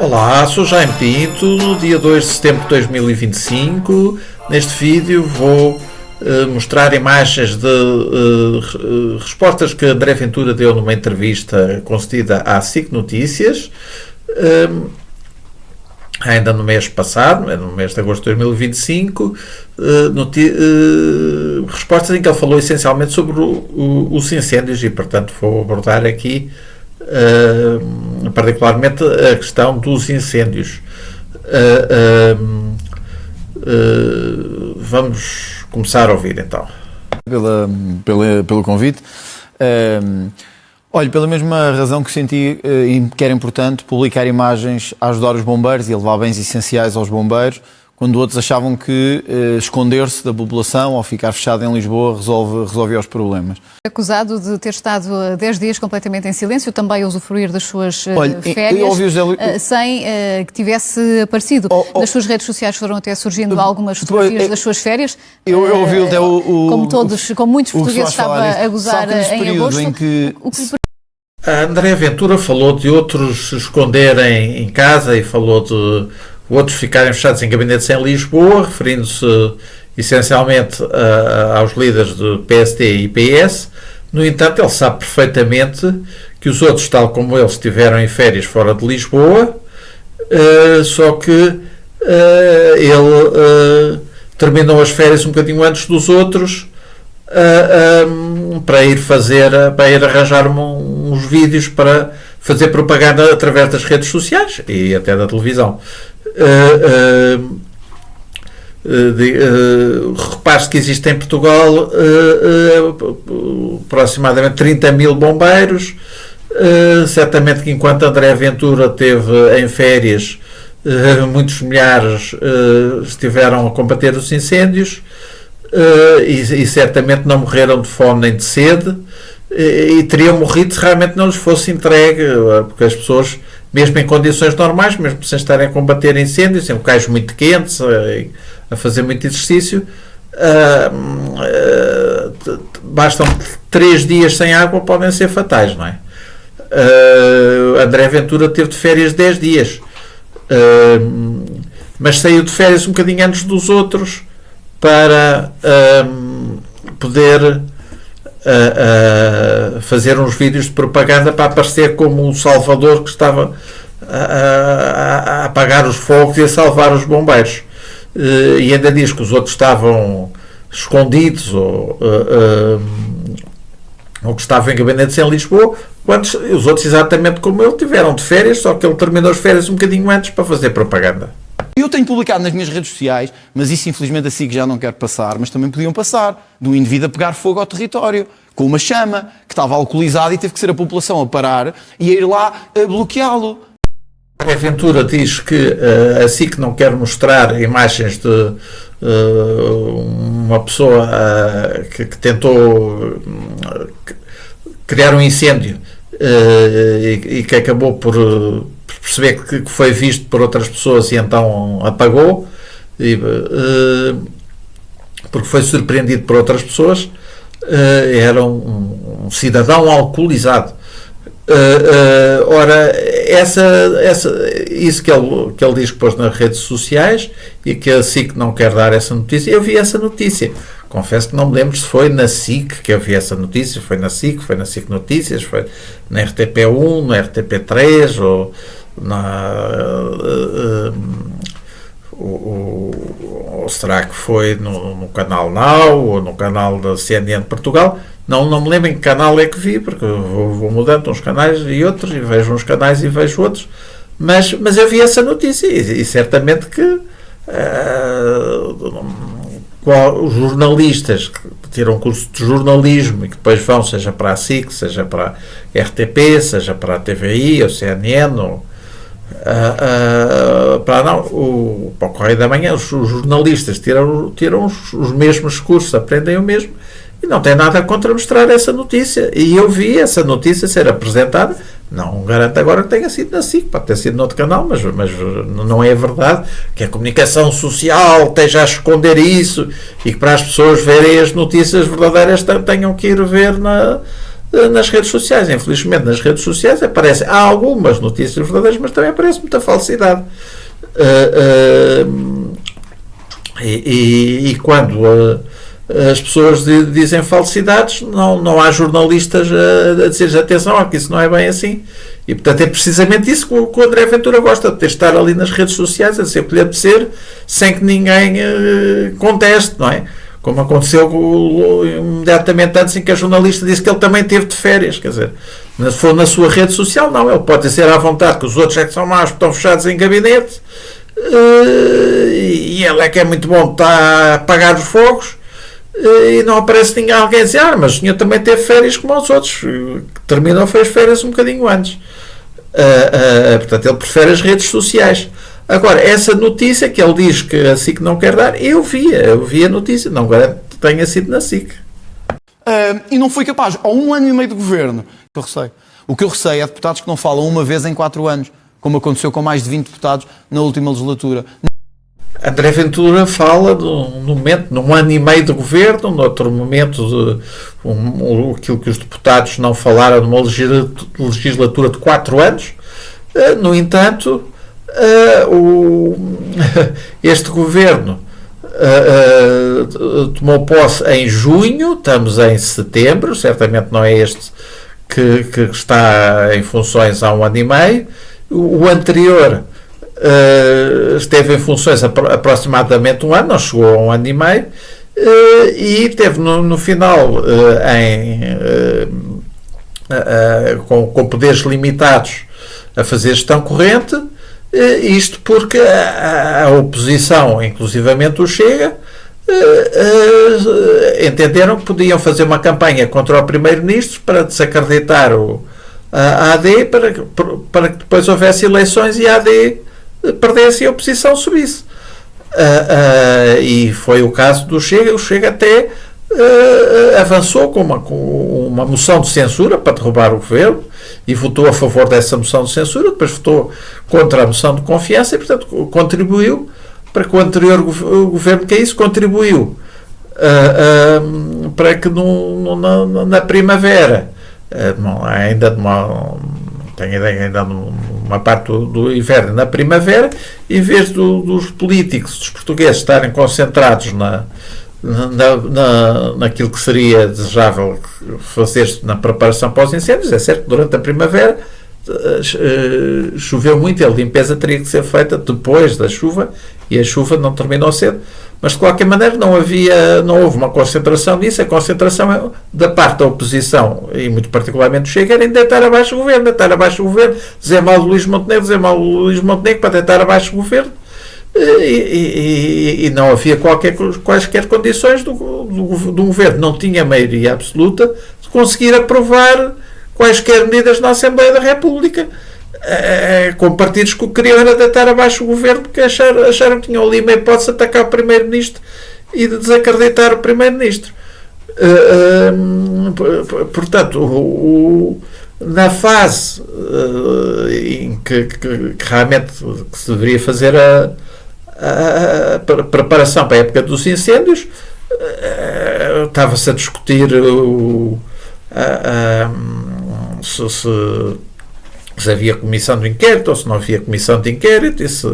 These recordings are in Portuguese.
Olá, sou Jaime Pinto, no dia 2 de setembro de 2025. Neste vídeo vou mostrar imagens de respostas que André Ventura deu numa entrevista concedida à SIC Notícias, ainda no mês passado, no mês de agosto de 2025, respostas em que ele falou essencialmente sobre os incêndios e, portanto, vou abordar aqui particularmente a questão dos incêndios. Vamos começar a ouvir então. Pelo convite. Olha, pela mesma razão que senti que era importante publicar imagens a ajudar os bombeiros e a levar bens essenciais aos bombeiros, quando outros achavam que esconder-se da população ou ficar fechado em Lisboa resolvia os problemas. Acusado de ter estado 10 dias completamente em silêncio, também a usufruir das suas férias, sem que tivesse aparecido. Nas suas redes sociais foram até surgindo algumas fotografias das suas férias. Eu ouvi até como muitos portugueses estava a gozar em agosto. A André Ventura falou de outros se esconderem em casa e falou de outros ficarem fechados em gabinetes em Lisboa, referindo-se essencialmente aos líderes do PSD e PS. No entanto, ele sabe perfeitamente que os outros, tal como eles, estiveram em férias fora de Lisboa, só que ele terminou as férias um bocadinho antes dos outros para ir arranjar uns vídeos para fazer propaganda através das redes sociais e até da televisão. Repare-se que existe em Portugal aproximadamente 30 mil bombeiros. Certamente que enquanto André Ventura esteve em férias, muitos milhares estiveram a combater os incêndios e certamente não morreram de fome nem de sede, e teriam morrido se realmente não lhes fosse entregue, porque as pessoas, mesmo em condições normais, mesmo sem estarem a combater incêndios, em locais muito quentes, a fazer muito exercício, bastam 3 dias sem água, podem ser fatais, não é? André Ventura teve de férias 10 dias, mas saiu de férias um bocadinho antes dos outros para poder fazer uns vídeos de propaganda para aparecer como um salvador que estava a apagar os fogos e a salvar os bombeiros, e ainda diz que os outros estavam escondidos ou que estavam em gabinetes em Lisboa, quando os outros, exatamente como ele, tiveram de férias, só que ele terminou as férias um bocadinho antes para fazer propaganda. Eu tenho publicado nas minhas redes sociais, mas isso infelizmente a SIC já não quer passar, mas também podiam passar, de um indivíduo a pegar fogo ao território, com uma chama, que estava alcoolizada e teve que ser a população a parar e a ir lá a bloqueá-lo. A Ventura diz que a SIC não quer mostrar imagens de uma pessoa que tentou criar um incêndio e que acabou por perceber que foi visto por outras pessoas e então apagou, porque foi surpreendido por outras pessoas. Era um cidadão alcoolizado. Ora, isso que ele diz que pôs nas redes sociais e que a SIC não quer dar essa notícia, eu vi essa notícia. Confesso que não me lembro se foi na SIC que eu vi essa notícia, foi na SIC Notícias, foi na RTP1, na RTP3 ou ou será que foi no canal Now ou no canal da CNN de Portugal? Não me lembro em que canal é que vi, porque eu vou mudando uns canais e outros, e vejo uns canais e vejo outros, mas eu vi essa notícia e certamente que os jornalistas que tiram curso de jornalismo e que depois vão, seja para a SIC, seja para a RTP, seja para a TVI ou CNN ou para o Correio da Manhã, os jornalistas tiram os mesmos cursos, aprendem o mesmo e não tem nada contra mostrar essa notícia. E eu vi essa notícia ser apresentada, não garanto agora que tenha sido na SIC, pode ter sido noutro canal, mas não é verdade que a comunicação social esteja a esconder isso e que para as pessoas verem as notícias verdadeiras tenham que ir ver nas redes sociais. Infelizmente, nas redes sociais aparecem algumas notícias verdadeiras, mas também aparece muita falsidade. E quando as pessoas dizem falsidades, não há jornalistas a dizer atenção, que isso não é bem assim. E portanto é precisamente isso que o André Ventura gosta, de estar ali nas redes sociais a dizer o que lhe apetecer, sem que ninguém conteste, não é? Como aconteceu imediatamente antes, em que a jornalista disse que ele também teve de férias. Quer dizer, se for na sua rede social, não, ele pode dizer à vontade que os outros é que são maus, estão fechados em gabinete, e ele é que é muito bom, está a apagar os fogos, e não aparece alguém a dizer, mas o senhor também teve férias como os outros, que terminou, fez férias um bocadinho antes. Portanto, ele prefere as redes sociais. Agora, essa notícia que ele diz que a SIC não quer dar, eu vi a notícia, não garanto que tenha sido na SIC. E não foi capaz, há 1 ano e meio de governo, o que eu receio é deputados que não falam uma vez em 4 anos, como aconteceu com mais de 20 deputados na última legislatura. André Ventura fala num ano e meio de governo, noutro momento aquilo que os deputados não falaram numa legislatura de 4 anos. No entanto, este governo tomou posse em junho, estamos em setembro, certamente não é este que está em funções há 1 ano e meio. O anterior esteve em funções aproximadamente 1 ano, não chegou a 1 ano e meio, e teve no final com poderes limitados a fazer gestão corrente, isto porque a oposição, inclusivamente o Chega, entenderam que podiam fazer uma campanha contra o Primeiro-Ministro para desacreditar a AD, para que depois houvesse eleições e a AD perdesse e a oposição subisse. E foi o caso do Chega. O Chega até avançou com uma moção de censura para derrubar o governo e votou a favor dessa moção de censura, depois votou contra a moção de confiança e, portanto, contribuiu para que o anterior governo caísse, contribuiu para que na primavera, tenho ideia, ainda numa parte do inverno, na primavera, em vez dos políticos, dos portugueses, estarem concentrados naquilo que seria desejável fazer-se na preparação para os incêndios. É certo que durante a primavera choveu muito e a limpeza teria que ser feita depois da chuva, e a chuva não terminou cedo, mas de qualquer maneira não houve uma concentração nisso. A concentração da parte da oposição, e muito particularmente do Chega, era em deitar abaixo o governo, dizer mal do Luís Montenegro para deitar abaixo o governo, e não havia quaisquer condições do governo, não tinha maioria absoluta de conseguir aprovar quaisquer medidas na Assembleia da República, com partidos que queriam era deitar abaixo o governo, porque acharam que tinham ali uma hipótese de atacar o Primeiro-Ministro e de desacreditar o Primeiro-Ministro. Portanto, na fase em que realmente se deveria fazer a preparação para a época dos incêndios, estava-se a discutir se havia comissão de inquérito ou se não havia comissão de inquérito, e se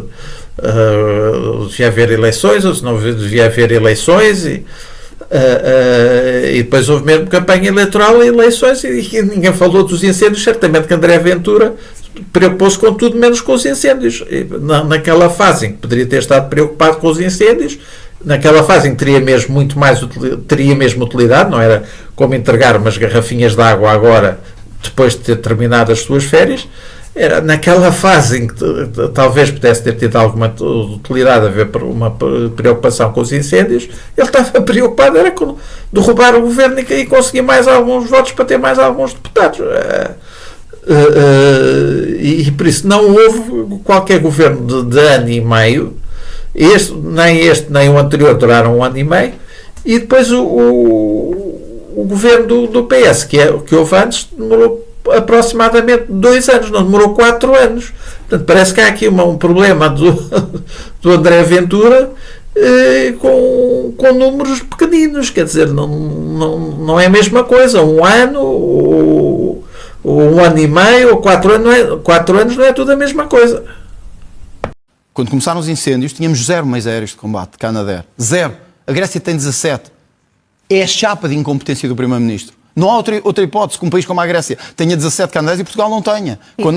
devia haver eleições ou se não devia haver eleições, e depois houve mesmo campanha eleitoral e eleições, e ninguém falou dos incêndios. Certamente que André Ventura preocupou-se com tudo menos com os incêndios. Naquela fase em que poderia ter estado preocupado com os incêndios, naquela fase em que teria mesmo utilidade, não era como entregar umas garrafinhas de água agora, depois de ter terminado as suas férias, era naquela fase em que talvez pudesse ter tido alguma utilidade a ver uma preocupação com os incêndios. Ele estava preocupado era com derrubar o governo e conseguir mais alguns votos para ter mais alguns deputados. E por isso não houve qualquer governo de ano e meio. Nem o anterior duraram 1 ano e meio, e depois o governo do PS, que houve antes, demorou aproximadamente 2 anos, não demorou 4 anos. Portanto, parece que há aqui um problema do André Ventura, com números pequeninos, quer dizer, não é a mesma coisa. Um ano, ou um ano e meio, ou 4 anos não é tudo a mesma coisa. Quando começaram os incêndios, tínhamos 0 meios aéreos de combate de Canadair. 0. A Grécia tem 17. É a chapa de incompetência do Primeiro-Ministro. Não há outra hipótese que um país como a Grécia tenha 17 Canadairs e Portugal não tenha. Quando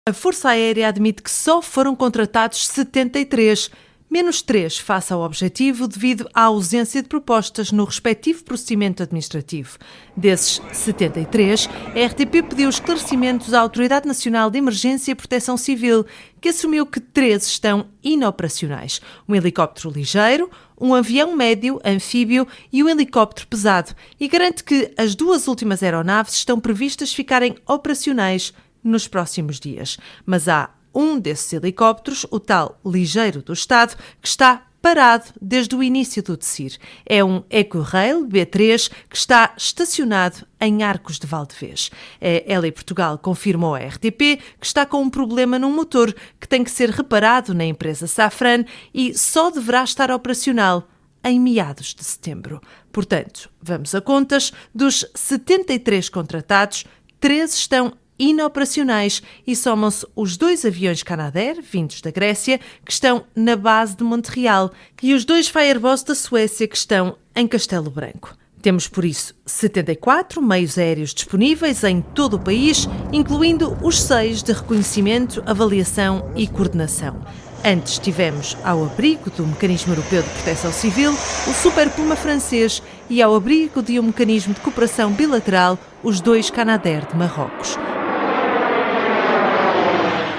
a Força Aérea admite que só foram contratados 73, menos 3 face ao objetivo devido à ausência de propostas no respectivo procedimento administrativo. Desses 73, a RTP pediu esclarecimentos à Autoridade Nacional de Emergência e Proteção Civil, que assumiu que 13 estão inoperacionais. Um helicóptero ligeiro, um avião médio, anfíbio e um helicóptero pesado, e garante que as 2 últimas aeronaves estão previstas ficarem operacionais nos próximos dias. Mas há um desses helicópteros, o tal ligeiro do Estado, que está parado desde o início do DECIR. É um EcoRail B3 que está estacionado em Arcos de Valdevez. A Heli Portugal confirmou à RTP que está com um problema num motor que tem que ser reparado na empresa Safran e só deverá estar operacional em meados de setembro. Portanto, vamos a contas. Dos 73 contratados, 13 estão inoperacionais e somam-se os 2 aviões Canadair, vindos da Grécia, que estão na base de Montreal, e os 2 Firebus da Suécia, que estão em Castelo Branco. Temos, por isso, 74 meios aéreos disponíveis em todo o país, incluindo os 6 de reconhecimento, avaliação e coordenação. Antes tivemos, ao abrigo do Mecanismo Europeu de Proteção Civil, o Super Puma francês e, ao abrigo de um mecanismo de cooperação bilateral, os 2 Canadair de Marrocos.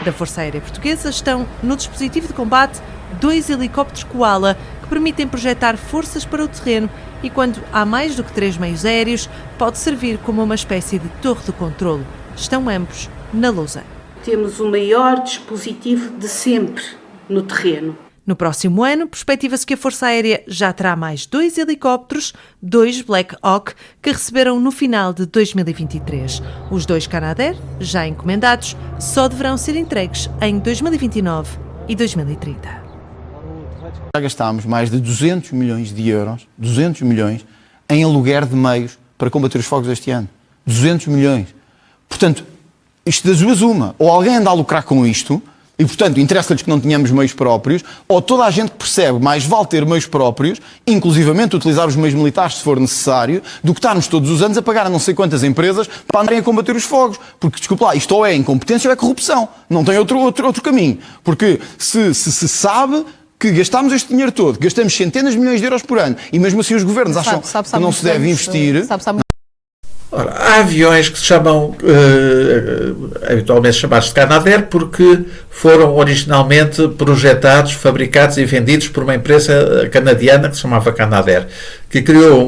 Da Força Aérea Portuguesa estão no dispositivo de combate 2 helicópteros Koala que permitem projetar forças para o terreno e, quando há mais do que 3 meios aéreos, pode servir como uma espécie de torre de controlo. Estão ambos na Lousã. Temos o maior dispositivo de sempre no terreno. No próximo ano, perspectiva-se que a Força Aérea já terá mais 2 helicópteros, 2 Black Hawk, que receberam no final de 2023. Os 2 Canadair, já encomendados, só deverão ser entregues em 2029 e 2030. Já gastámos mais de 200 milhões de euros, 200 milhões, em aluguer de meios para combater os fogos este ano. 200 milhões. Portanto, isto das duas uma. Ou alguém anda a lucrar com isto, e, portanto, interessa-lhes que não tenhamos meios próprios, ou toda a gente percebe mais vale ter meios próprios, inclusivamente utilizar os meios militares se for necessário, do que estarmos todos os anos a pagar a não sei quantas empresas para andarem a combater os fogos. Porque, desculpe lá, isto ou é incompetência ou é corrupção. Não tem outro caminho. Porque se sabe que gastamos este dinheiro todo, gastamos centenas de milhões de euros por ano, e mesmo assim os governos acham que não se deve investir... Ora, há aviões que se chamam, habitualmente chamados de Canadair, porque foram originalmente projetados, fabricados e vendidos por uma empresa canadiana que se chamava Canadair, que criou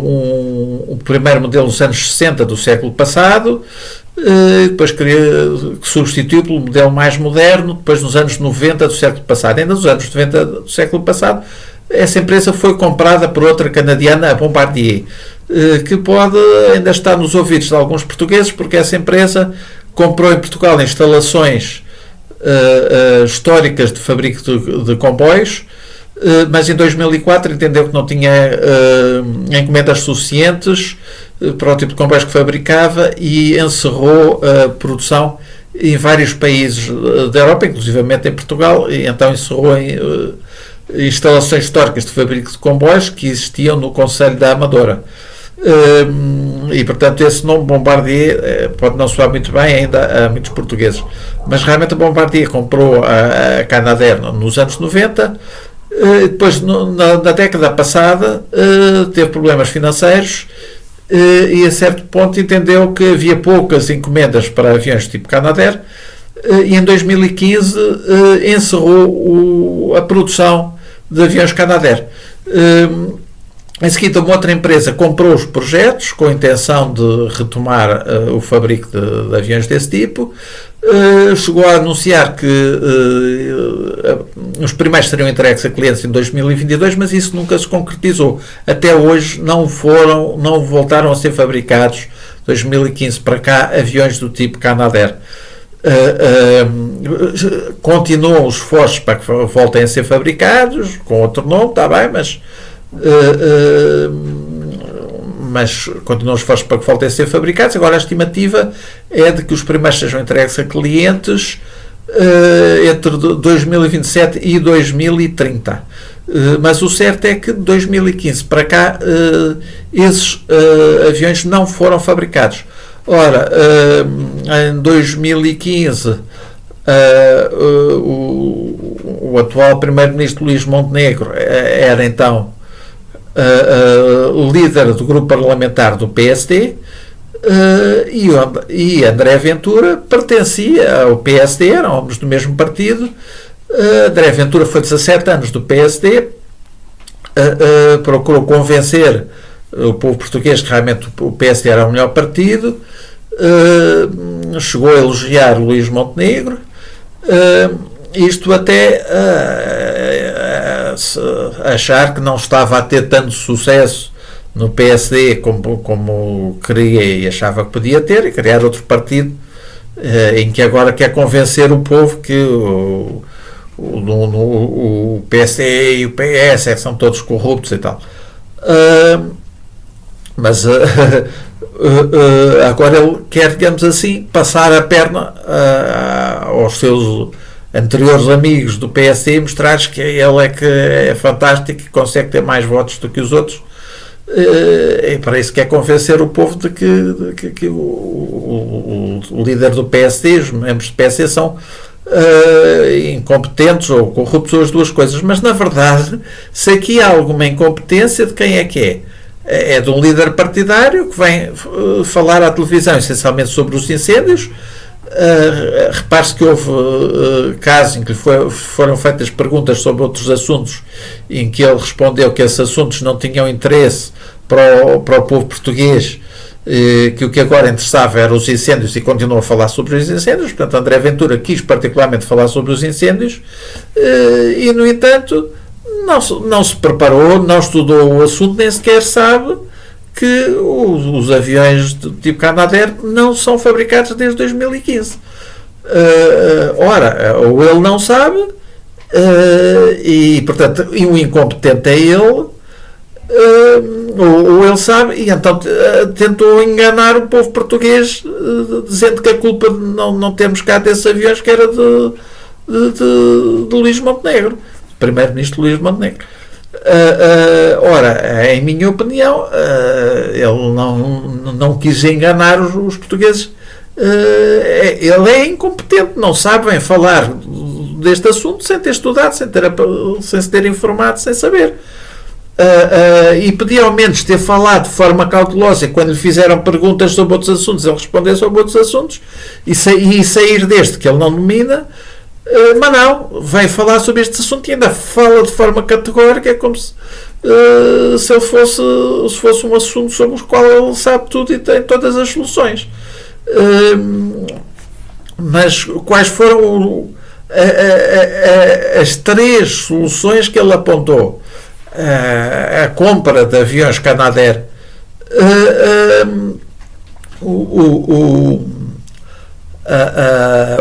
um primeiro modelo nos anos 60 do século passado, depois que substituiu pelo modelo mais moderno, depois nos anos 90 do século passado. Ainda nos anos 90 do século passado, essa empresa foi comprada por outra canadiana, a Bombardier, que pode ainda estar nos ouvidos de alguns portugueses, porque essa empresa comprou em Portugal instalações históricas de fabrico de comboios, mas em 2004 entendeu que não tinha encomendas suficientes para o tipo de comboios que fabricava e encerrou a produção em vários países da Europa, inclusivamente em Portugal, e então encerrou em instalações históricas de fabrico de comboios que existiam no Conselho da Amadora. E portanto esse nome Bombardier pode não soar muito bem ainda a muitos portugueses, mas realmente a Bombardier comprou a Canadair nos anos 90, depois na década passada teve problemas financeiros e a certo ponto entendeu que havia poucas encomendas para aviões tipo Canadair e em 2015 encerrou a produção de aviões Canadair. Em seguida, uma outra empresa comprou os projetos com a intenção de retomar o fabrico de aviões desse tipo. Chegou a anunciar que os primeiros seriam entregues a clientes em 2022, mas isso nunca se concretizou. Até hoje não voltaram a ser fabricados 2015 para cá, aviões do tipo Canadair. Continuam os esforços para que voltem a ser fabricados, com outro nome, está bem, mas continuam os esforços para que voltem a ser fabricados. Agora a estimativa é de que os primeiros sejam entregues a clientes entre 2027 e 2030. Mas o certo é que de 2015 para cá esses aviões não foram fabricados. Ora, em 2015 o atual primeiro-ministro Luís Montenegro era então líder do grupo parlamentar do PSD, e André Ventura pertencia ao PSD, eram ambos do mesmo partido. André Ventura foi 17 anos do PSD, procurou convencer o povo português que realmente o PSD era o melhor partido, chegou a elogiar Luís Montenegro, isto até achar que não estava a ter tanto sucesso no PSD como queria e achava que podia ter, e criar outro partido em que agora quer convencer o povo que o PSD e o PS é que são todos corruptos e tal. Mas agora ele quer, digamos assim, passar a perna aos seus anteriores amigos do PSD e mostrar que ele é que é fantástico e consegue ter mais votos do que os outros. E para isso quer convencer o povo de que o líder do PSD, os membros do PSD são incompetentes ou corruptos, ou as duas coisas. Mas na verdade, se aqui há alguma incompetência, de quem é que é? É de um líder partidário que vem falar à televisão essencialmente sobre os incêndios. Repare-se que houve casos em que foram feitas perguntas sobre outros assuntos em que ele respondeu que esses assuntos não tinham interesse para o povo português, que o que agora interessava eram os incêndios, e continuou a falar sobre os incêndios. Portanto, André Ventura quis particularmente falar sobre os incêndios e, no entanto, não se preparou, não estudou o assunto, nem sequer sabe que os aviões do tipo Canadair não são fabricados desde 2015. Ora, ou ele não sabe, e portanto, o incompetente é ele, ou ele sabe, e então tentou enganar o povo português, dizendo que a culpa de não termos cá desses aviões que era de Luís Montenegro, primeiro-ministro Luís Montenegro. Ora, em minha opinião, ele não quis enganar os portugueses. Ele é incompetente, não sabem falar deste assunto sem ter estudado, sem se ter informado, sem saber. E podia ao menos ter falado de forma cautelosa, e quando lhe fizeram perguntas sobre outros assuntos, ele responder sobre outros assuntos e sair deste que ele não domina. Mas não, vem falar sobre este assunto e ainda fala de forma categórica, é como se ele fosse um assunto sobre o qual ele sabe tudo e tem todas as soluções. Mas quais foram as três soluções que ele apontou? A compra de aviões Canadair,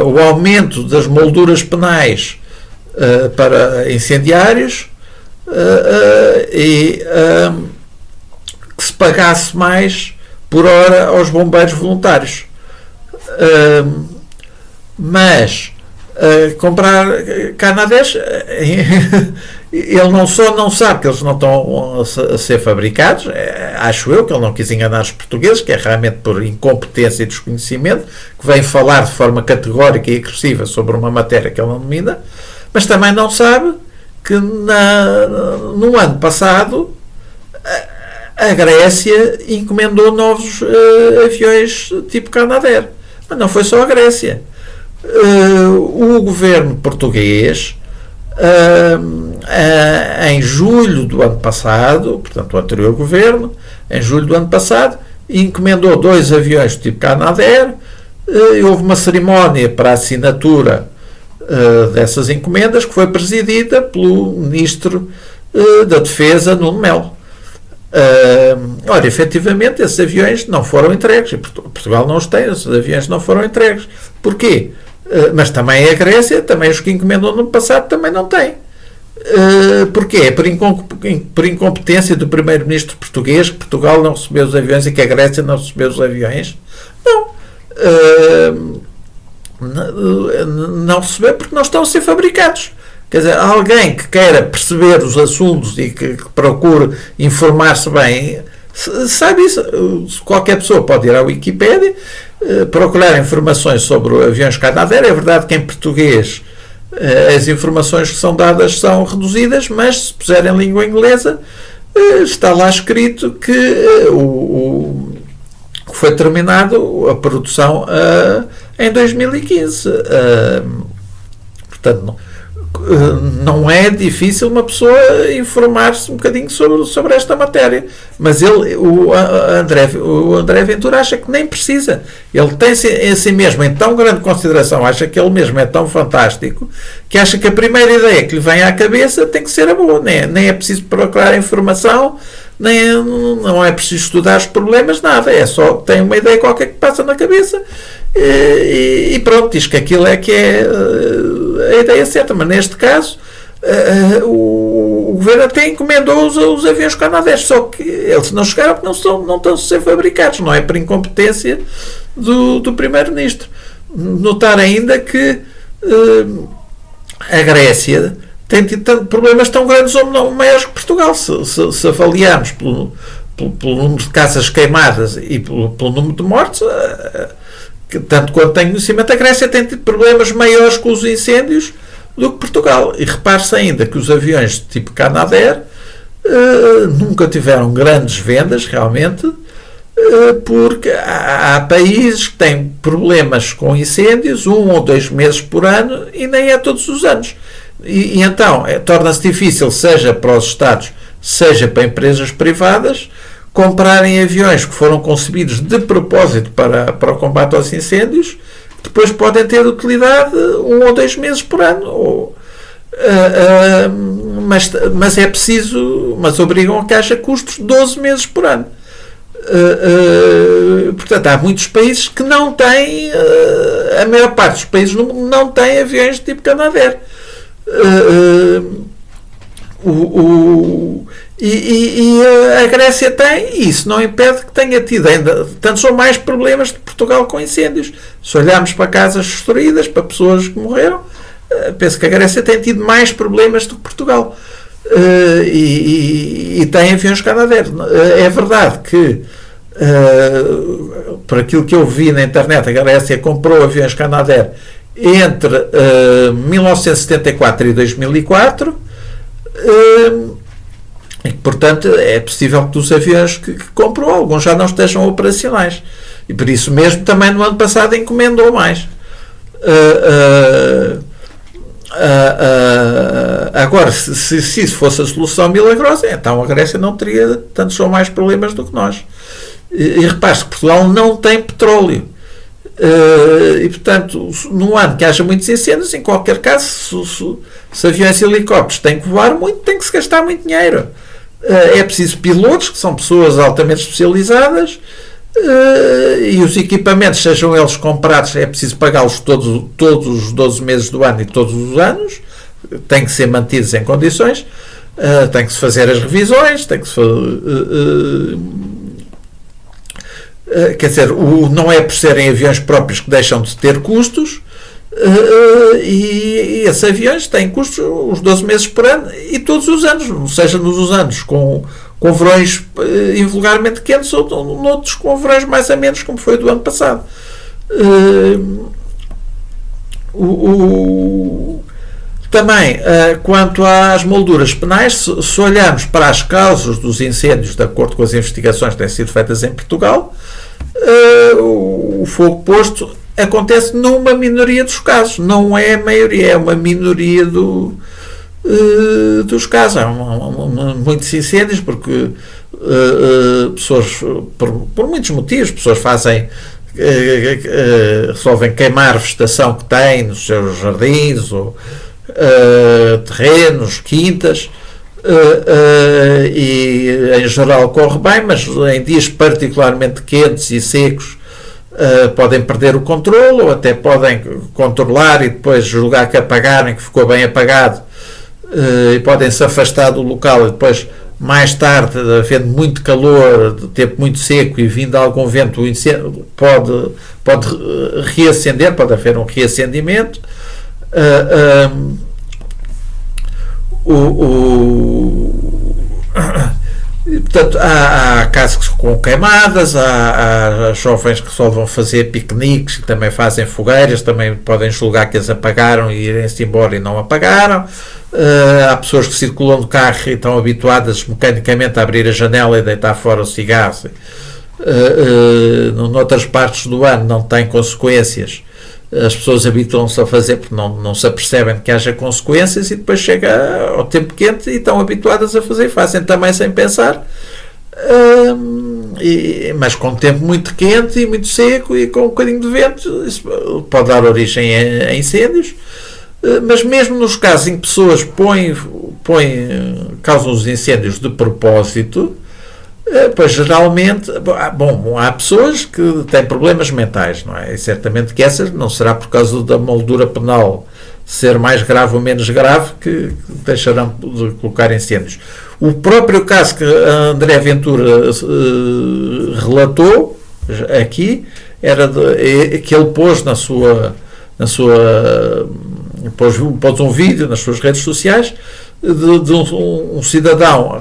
o aumento das molduras penais para incendiários e que se pagasse mais por hora aos bombeiros voluntários. Mas comprar Canadairs, ele não só não sabe que eles não estão a ser fabricados, acho eu que ele não quis enganar os portugueses, que é realmente por incompetência e desconhecimento, que vem falar de forma categórica e agressiva sobre uma matéria que ele não domina, mas também não sabe que no ano passado a Grécia encomendou novos aviões tipo Canadair. Mas não foi só a Grécia. O governo português, em julho do ano passado, portanto o anterior governo, em julho do ano passado, encomendou 2 aviões do tipo Canadair, e houve uma cerimónia para a assinatura dessas encomendas, que foi presidida pelo Ministro da Defesa, Nuno Melo. Ora, efetivamente, esses aviões não foram entregues. Portugal não os tem, esses aviões não foram entregues. Porquê? Mas também a Grécia, também os que encomendam no passado, também não têm. Porquê? É por incompetência do primeiro-ministro português que Portugal não recebeu os aviões e que a Grécia não recebeu os aviões? Não. Não recebeu porque não estão a ser fabricados. Quer dizer, alguém que queira perceber os assuntos e que procure informar-se bem, sabe isso. Qualquer pessoa pode ir à Wikipédia, procurar informações sobre aviões Canadair. É verdade que em português as informações que são dadas são reduzidas, mas se puser em língua inglesa, está lá escrito que foi terminado a produção em 2015. Portanto, não é difícil uma pessoa informar-se um bocadinho sobre esta matéria, mas o André Ventura acha que nem precisa. Ele tem-se em si mesmo em tão grande consideração, acha que ele mesmo é tão fantástico, que acha que a primeira ideia que lhe vem à cabeça tem que ser a boa, nem é preciso procurar informação, não é preciso estudar os problemas, nada, é só tem uma ideia qualquer que passa na cabeça e pronto, diz que aquilo é que é a ideia certa. Mas neste caso o governo até encomendou os aviões Canadair, só que eles não chegaram porque não estão a ser fabricados, não é por incompetência do primeiro-ministro. Notar ainda que a Grécia tem tido problemas tão grandes ou não maiores que Portugal. Se avaliarmos pelo número de casas queimadas e pelo número de mortes, tanto quanto tenho conhecimento, a Grécia tem tido problemas maiores com os incêndios do que Portugal. E repare-se ainda que os aviões tipo Canadair nunca tiveram grandes vendas, realmente, porque há países que têm problemas com incêndios 1 ou 2 meses por ano e nem é todos os anos. E então torna-se difícil, seja para os Estados, seja para empresas privadas, comprarem aviões que foram concebidos de propósito para o combate aos incêndios, que depois podem ter utilidade 1 ou 2 meses por ano. Mas é preciso, mas obrigam a que haja custos 12 meses por ano. Portanto, há muitos países que não têm, a maior parte dos países não têm aviões de tipo Canadair. E a Grécia tem, e isso não impede que tenha tido ainda, tanto são mais problemas de Portugal com incêndios. Se olharmos para casas destruídas, para pessoas que morreram, penso que a Grécia tem tido mais problemas do que Portugal. E tem aviões Canadair. É verdade que, por aquilo que eu vi na internet, a Grécia comprou aviões Canadair entre 1974 e 2004, e portanto é possível que os aviões que comprou, alguns já não estejam operacionais, e por isso mesmo também no ano passado encomendou mais. Agora, se isso fosse a solução milagrosa, então a Grécia não teria tantos ou mais problemas do que nós. E repare-se que Portugal não tem petróleo. E portanto, num ano que haja muitos incêndios, em qualquer caso, se aviões e helicópteros têm que voar muito, tem que se gastar muito dinheiro. É preciso pilotos, que são pessoas altamente especializadas, e os equipamentos, sejam eles comprados, é preciso pagá-los todos os 12 meses do ano e todos os anos, têm que ser mantidos em condições, tem que se fazer as revisões, tem que se quer dizer, não é por serem aviões próprios que deixam de ter custos, e esses aviões têm custos os 12 meses por ano e todos os anos, seja nos anos com verões invulgarmente quentes ou noutros com verões mais amenos, como foi do ano passado. Também, quanto às molduras penais, se olharmos para as causas dos incêndios, de acordo com as investigações que têm sido feitas em Portugal, o fogo posto acontece numa minoria dos casos, não é a maioria, é uma minoria dos casos. Há muitos incêndios porque pessoas, por muitos motivos, pessoas resolvem queimar a vegetação que têm nos seus jardins ou terrenos, quintas, e em geral corre bem, mas em dias particularmente quentes e secos podem perder o controle, ou até podem controlar e depois julgar que apagaram, que ficou bem apagado, e podem se afastar do local, e depois mais tarde, havendo muito calor, de tempo muito seco e vindo algum vento, o incêndio pode reacender, pode haver um reacendimento. Portanto, há casos com queimadas, há jovens que só vão fazer piqueniques, que também fazem fogueiras, também podem julgar que as apagaram e irem-se embora e não apagaram. Há pessoas que circulam no carro e estão habituadas mecanicamente a abrir a janela e deitar fora o cigarro. Noutras partes do ano não tem consequências. As pessoas habituam-se a fazer porque não se apercebem que haja consequências, e depois chega ao tempo quente e estão habituadas a fazer, fazem também sem pensar, mas com tempo muito quente e muito seco e com um bocadinho de vento, isso pode dar origem a incêndios. Mas mesmo nos casos em que pessoas causam os incêndios de propósito, pois geralmente, há pessoas que têm problemas mentais, não é? E certamente que essas não será por causa da moldura penal ser mais grave ou menos grave que deixarão de colocar incêndios. O próprio caso que a André Ventura relatou aqui era que ele pôs pôs um vídeo nas suas redes sociais de um cidadão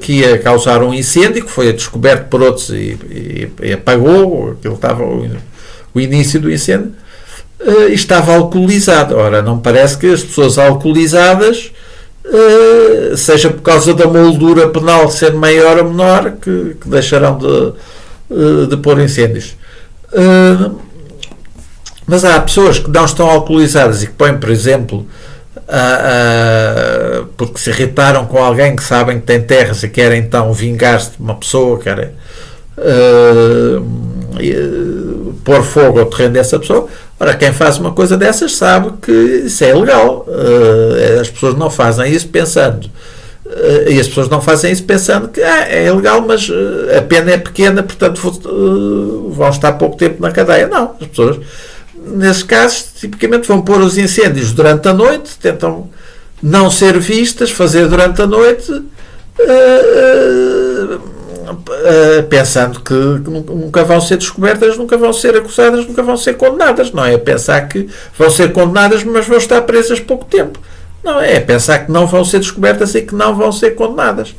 que ia causar um incêndio, que foi descoberto por outros e apagou, aquilo estava o início do incêndio, e estava alcoolizado. Ora, não parece que as pessoas alcoolizadas, seja por causa da moldura penal ser maior ou menor, que deixarão de pôr incêndios. Mas há pessoas que não estão alcoolizadas e que põem, por exemplo, porque se irritaram com alguém que sabem que tem terras e querem então vingar-se de uma pessoa, querem pôr fogo ao terreno dessa pessoa. Ora, quem faz uma coisa dessas sabe que isso é ilegal. As pessoas não fazem isso pensando. E as pessoas não fazem isso pensando que é ilegal, mas a pena é pequena, portanto vão estar pouco tempo na cadeia. Não, as pessoas, nesses casos, tipicamente vão pôr os incêndios durante a noite, tentam não ser vistas, fazer durante a noite, pensando que nunca vão ser descobertas, nunca vão ser acusadas, nunca vão ser condenadas. Não é pensar que vão ser condenadas, mas vão estar presas pouco tempo. Não, é pensar que não vão ser descobertas e que não vão ser condenadas.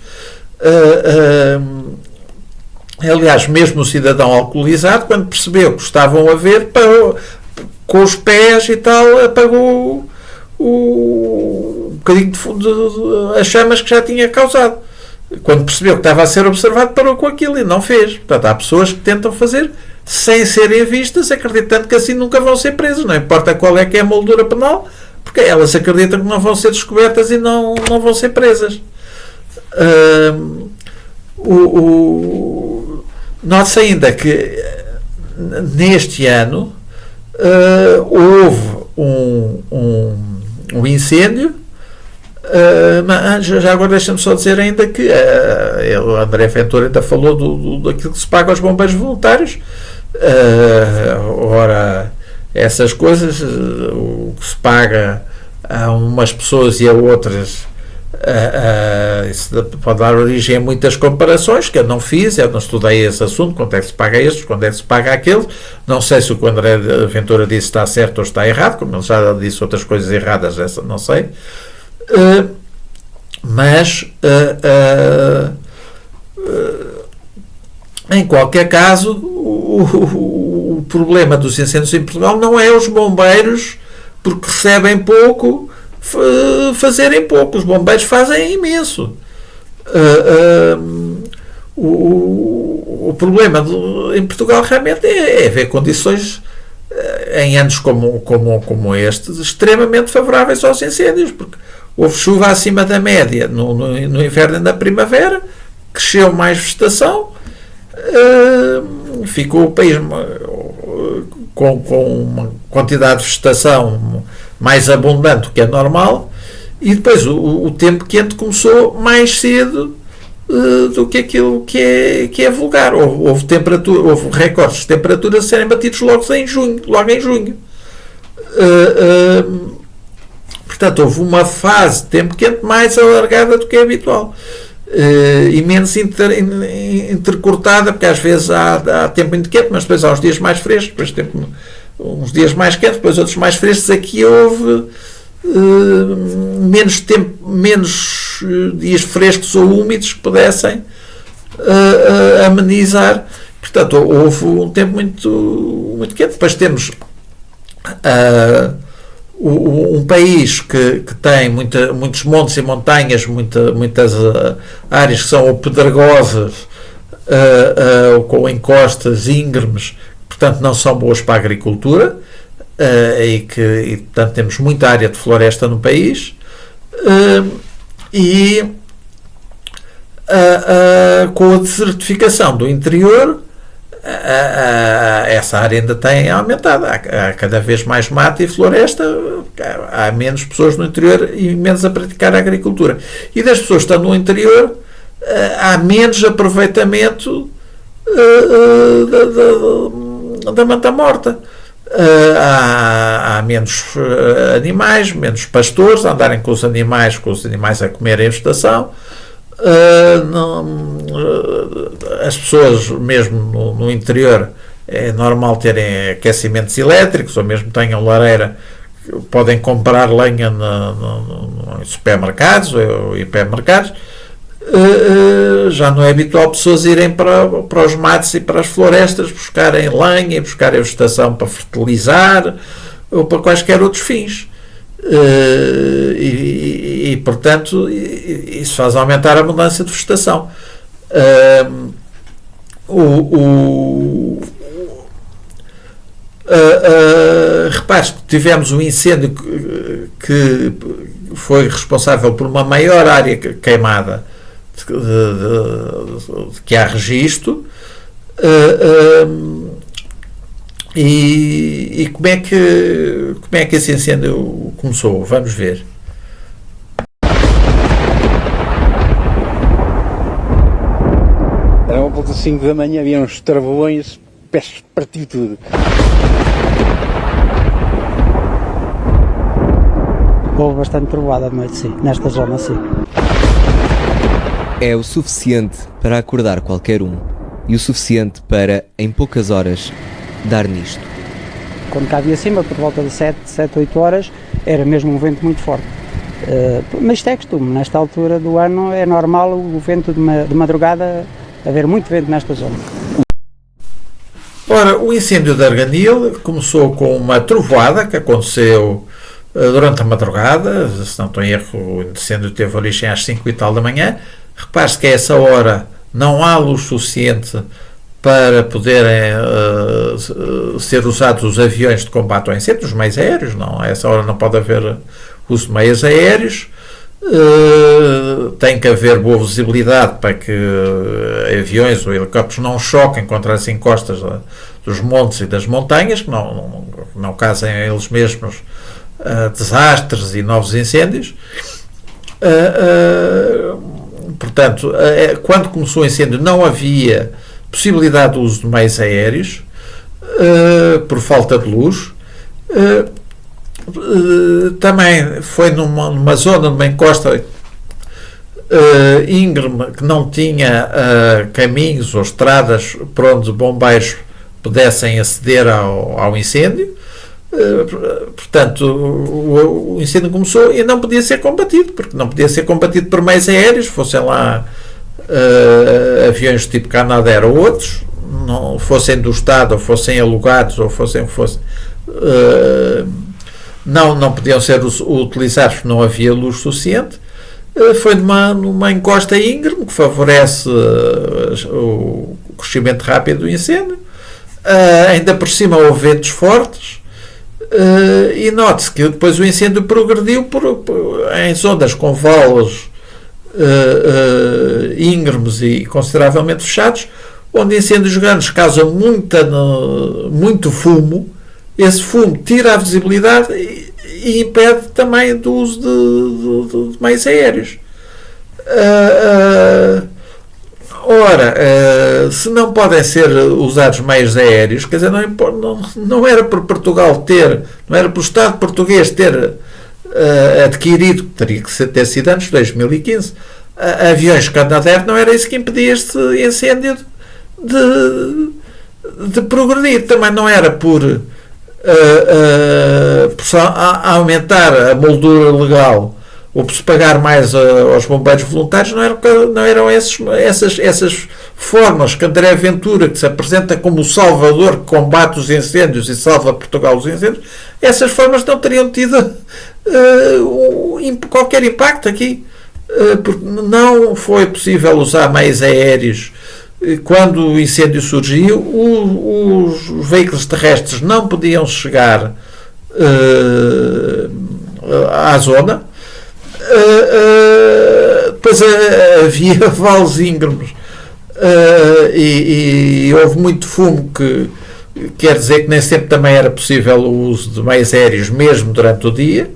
Aliás, mesmo o cidadão alcoolizado, quando percebeu que estavam a ver, parou, com os pés e tal, apagou um bocadinho as chamas que já tinha causado. Quando percebeu que estava a ser observado, parou com aquilo e não fez. Portanto, há pessoas que tentam fazer sem serem vistas, acreditando que assim nunca vão ser presas. Não importa qual é que é a moldura penal, porque elas acreditam que não vão ser descobertas e não vão ser presas. Note-se ainda que neste ano houve um incêndio, mas já agora deixa-me só dizer ainda que o André Ventura ainda falou daquilo que se paga aos bombeiros voluntários. Ora, essas coisas, o que se paga a umas pessoas e a outras, isso pode dar origem a muitas comparações que eu não fiz, eu não estudei esse assunto, quando é que se paga estes, quando é que se paga aqueles. Não sei se o que o André Ventura disse está certo ou está errado, como ele já disse outras coisas erradas, essa não sei. Mas em qualquer caso, o problema dos incêndios em Portugal não é os bombeiros, porque recebem pouco, fazerem pouco. Os bombeiros fazem imenso. O problema em Portugal realmente é ver condições em anos como este extremamente favoráveis aos incêndios, porque houve chuva acima da média no inverno e na primavera, cresceu mais vegetação, ficou o país com uma quantidade de vegetação mais abundante do que é normal, E depois o tempo quente começou mais cedo do que aquilo que é vulgar. Houve recordes de temperatura a serem batidos logo em junho. Portanto, houve uma fase de tempo quente mais alargada do que é habitual. E menos intercortada, porque às vezes há tempo muito quente, mas depois há uns dias mais frescos, depois uns dias mais quentes, depois outros mais frescos. Aqui houve menos tempo, menos dias frescos ou úmidos que pudessem amenizar. Portanto, houve um tempo muito quente. Depois temos um país que tem muitos montes e montanhas, muitas áreas que são pedregosas, com encostas íngremes, portanto não são boas para a agricultura, e portanto temos muita área de floresta no país, e com a desertificação do interior, essa área ainda tem aumentado. Há cada vez mais mato e floresta, há menos pessoas no interior e menos a praticar a agricultura. E das pessoas que estão no interior, há menos aproveitamento da mata morta. Há menos animais, menos pastores a andarem com os animais a comerem a vegetação. As pessoas mesmo no interior é normal terem aquecimentos elétricos, ou mesmo tenham lareira, podem comprar lenha em supermercados ou hipermercados. Já não é habitual pessoas irem para os matos e para as florestas buscarem lenha e buscarem vegetação para fertilizar ou para quaisquer outros fins. Portanto, isso faz aumentar a abundância de vegetação. Repare que tivemos um incêndio que foi responsável por uma maior área queimada que há registro. E como é que esse incêndio começou? Vamos ver. Era uma volta das 5 da manhã, havia uns travões, pés partiu tudo. Houve bastante trovoada à noite, sim, nesta zona, sim. É o suficiente para acordar qualquer um e o suficiente para, em poucas horas, dar nisto. Quando cá de acima, por volta de 7, 8 horas, era mesmo um vento muito forte. Mas isto é costume, nesta altura do ano é normal o vento de madrugada, haver muito vento nesta zona. Ora, o incêndio de Arganil começou com uma trovoada que aconteceu durante a madrugada. Se não estou em erro, o incêndio teve origem às 5 e tal da manhã. Repare-se que a essa hora não há luz suficiente para poderem ser usados os aviões de combate ao incêndio, os meios aéreos. Não, a essa hora não pode haver uso de meios aéreos. Tem que haver boa visibilidade para que aviões ou helicópteros não choquem contra as encostas dos montes e das montanhas, que não causem a eles mesmos desastres e novos incêndios. Portanto, quando começou o incêndio não havia possibilidade de uso de meios aéreos por falta de luz. Também foi numa zona, numa encosta íngreme, que não tinha caminhos ou estradas por onde bombeiros pudessem aceder ao incêndio. Portanto, o incêndio começou e não podia ser combatido, porque não podia ser combatido por meios aéreos, fossem lá aviões tipo Canadair ou outros, não fossem do Estado ou fossem alugados ou fossem não podiam ser utilizados porque não havia luz suficiente. Foi numa encosta íngreme que favorece o crescimento rápido do incêndio. Ainda por cima houve ventos fortes. E note-se que depois o incêndio progrediu em zonas com valos íngremes e consideravelmente fechados, onde incêndios grandes causam muito fumo. Esse fumo tira a visibilidade e impede também do uso de meios aéreos. Ora, se não podem ser usados meios aéreos, quer dizer, não era por Portugal ter, não era por o Estado português ter adquirido, teria que ter sido antes de 2015, aviões Canadair, não era isso que impedia este incêndio de progredir. Também não era por aumentar a moldura legal ou por se pagar mais aos bombeiros voluntários, não eram essas formas que André Ventura, que se apresenta como o salvador que combate os incêndios e salva Portugal dos incêndios, essas formas não teriam tido qualquer impacto aqui, porque não foi possível usar meios aéreos quando o incêndio surgiu. Os veículos terrestres não podiam chegar à zona. Depois havia vales íngremes e houve muito fumo, que quer dizer que nem sempre também era possível o uso de meios aéreos mesmo durante o dia,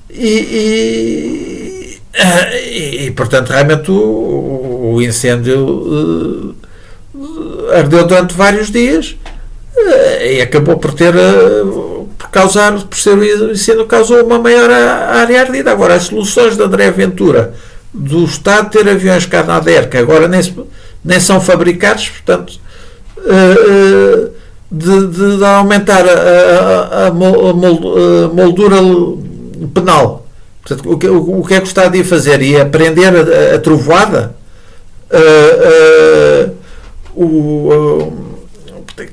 e portanto realmente o incêndio ardeu durante vários dias e acabou por ter por ser o incêndio causou uma maior área ardida. Agora, as soluções de André Ventura do Estado ter aviões Canadair, que agora nem são fabricados, portanto, de aumentar a moldura penal. Portanto, o que é que o Estado ia fazer? Ia prender a trovoada?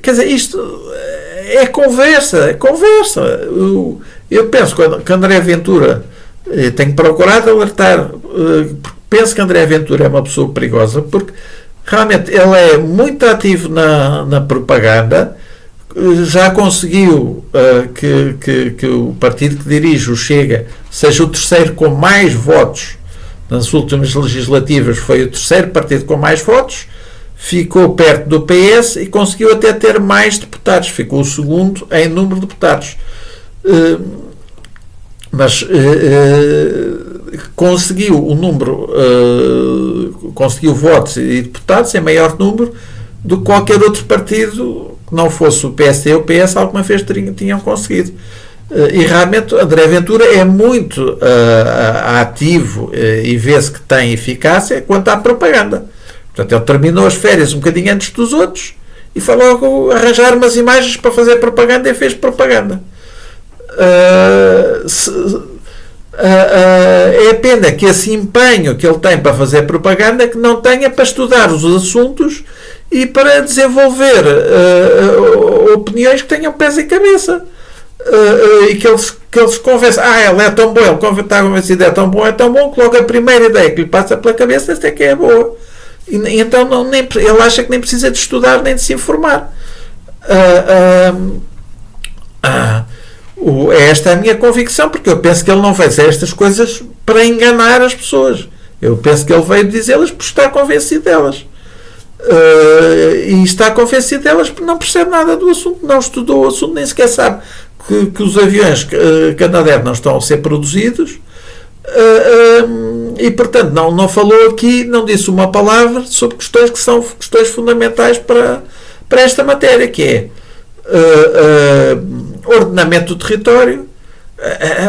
Quer dizer, isto é conversa. Eu penso que André Ventura, tenho procurado alertar, penso que André Ventura é uma pessoa perigosa, porque realmente ele é muito ativo na propaganda, já conseguiu que o partido que dirige, o Chega, seja o terceiro com mais votos. Nas últimas legislativas foi o terceiro partido com mais votos, ficou perto do PS e conseguiu até ter mais deputados, ficou o segundo em número de deputados, mas conseguiu o número, conseguiu votos e deputados em maior número do que qualquer outro partido que não fosse o PSD ou o PS alguma vez tinham conseguido. E realmente André Ventura é muito ativo e vê-se que tem eficácia quanto à propaganda. Portanto, ele terminou as férias um bocadinho antes dos outros e foi logo arranjar umas imagens para fazer propaganda e fez propaganda. É pena que esse empenho que ele tem para fazer propaganda que não tenha para estudar os assuntos e para desenvolver opiniões que tenham pés e cabeça. E que eles convencem, ele é tão bom, ele está convencido, é tão bom que logo a primeira ideia que lhe passa pela cabeça é que é boa. E então ele acha que nem precisa de estudar nem de se informar. Esta é a minha convicção, porque eu penso que ele não fez estas coisas para enganar as pessoas. Eu penso que ele veio dizê-las por estar convencido delas. E está convencido delas porque não percebe nada do assunto, não estudou o assunto, nem sequer sabe que os aviões Canadair não estão a ser produzidos. E portanto não falou aqui, não disse uma palavra sobre questões que são questões fundamentais para esta matéria, que é ordenamento do território.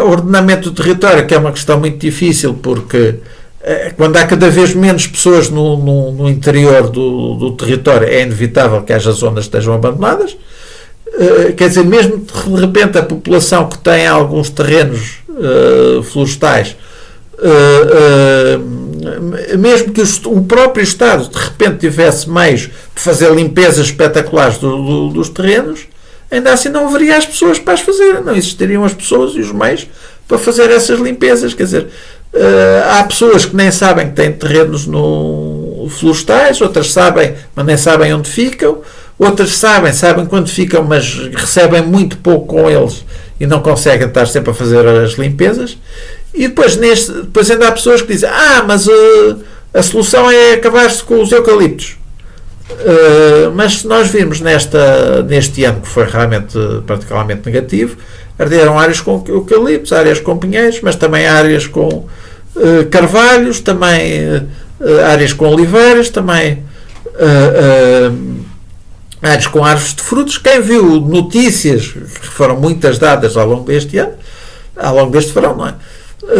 Ordenamento do território, que é uma questão muito difícil, porque quando há cada vez menos pessoas no interior do território, é inevitável que haja zonas que estejam abandonadas. Quer dizer, mesmo de repente a população que tem alguns terrenos florestais, mesmo que o próprio Estado de repente tivesse meios de fazer limpezas espetaculares dos terrenos, ainda assim não haveria as pessoas para as fazerem, não existiriam as pessoas e os meios para fazer essas limpezas. Quer dizer, há pessoas que nem sabem que têm terrenos florestais, outras sabem, mas nem sabem onde ficam, outras sabem quando ficam, mas recebem muito pouco com eles e não conseguem estar sempre a fazer as limpezas. E depois ainda há pessoas que dizem: mas a solução é acabar-se com os eucaliptos. Mas se nós vimos neste ano, que foi realmente particularmente negativo, arderam áreas com eucaliptos, áreas com pinheiros, mas também áreas com carvalhos, também áreas com oliveiras, também áreas com árvores de frutos. Quem viu notícias, que foram muitas dadas ao longo deste ano, ao longo deste verão, não é?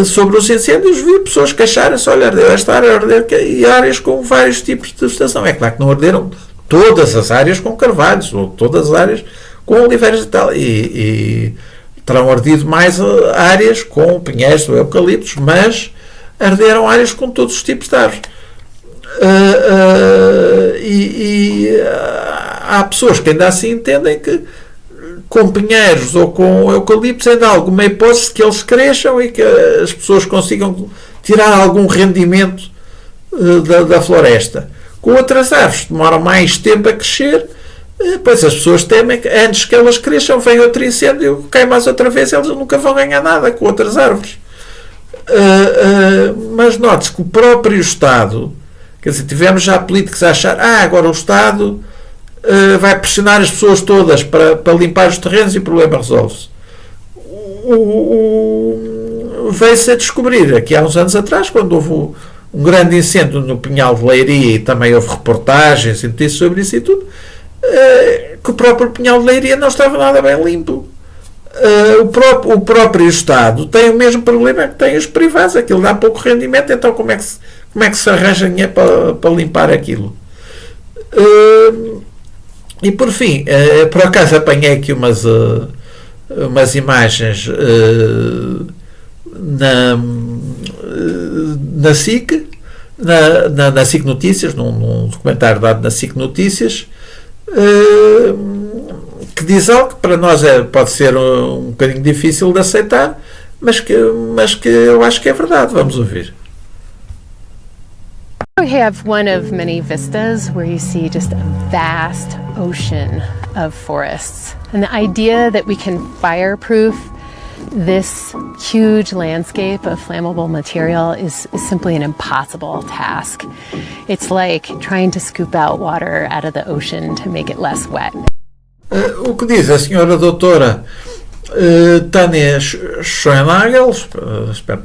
Sobre os incêndios, vi pessoas queixarem-se, olha, ardeu esta área, ardeu, e áreas com vários tipos de vegetação. É claro que não arderam todas as áreas com carvalhos, ou todas as áreas com oliveiras e tal, e terão ardido mais áreas com pinheiros ou eucaliptos, mas arderam áreas com todos os tipos de árvores. Há pessoas que ainda assim entendem que com pinheiros ou com eucaliptos ainda há alguma hipótese que eles cresçam e que as pessoas consigam tirar algum rendimento da floresta. Com outras árvores demoram mais tempo a crescer, pois as pessoas temem que antes que elas cresçam vem outro incêndio, cai mais outra vez, eles nunca vão ganhar nada com outras árvores. Mas note-se que o próprio Estado, quer dizer, tivemos já políticos a achar, agora o Estado vai pressionar as pessoas todas para limpar os terrenos e o problema resolve-se. Veio-se a descobrir, aqui há uns anos atrás, quando houve um grande incêndio no Pinhal de Leiria, e também houve reportagens e notícias sobre isso e tudo, que o próprio Pinhal de Leiria não estava nada bem limpo. O próprio Estado tem o mesmo problema que tem os privados, aquilo dá pouco rendimento, então como é que se arranja dinheiro para limpar aquilo? E por fim, por acaso apanhei aqui umas imagens na SIC, na SIC Notícias, num documentário dado na SIC Notícias, que diz algo que para nós pode ser um bocadinho difícil de aceitar, mas que eu acho que é verdade. Vamos ouvir. We have one of many vistas where you see just a vast ocean of forests. And the idea that we can fireproof this huge landscape of flammable material is simply an impossible task. It's like trying to scoop out water out of the ocean to make it less wet. O que diz a senhora doutora Tânia Schoenagel, espero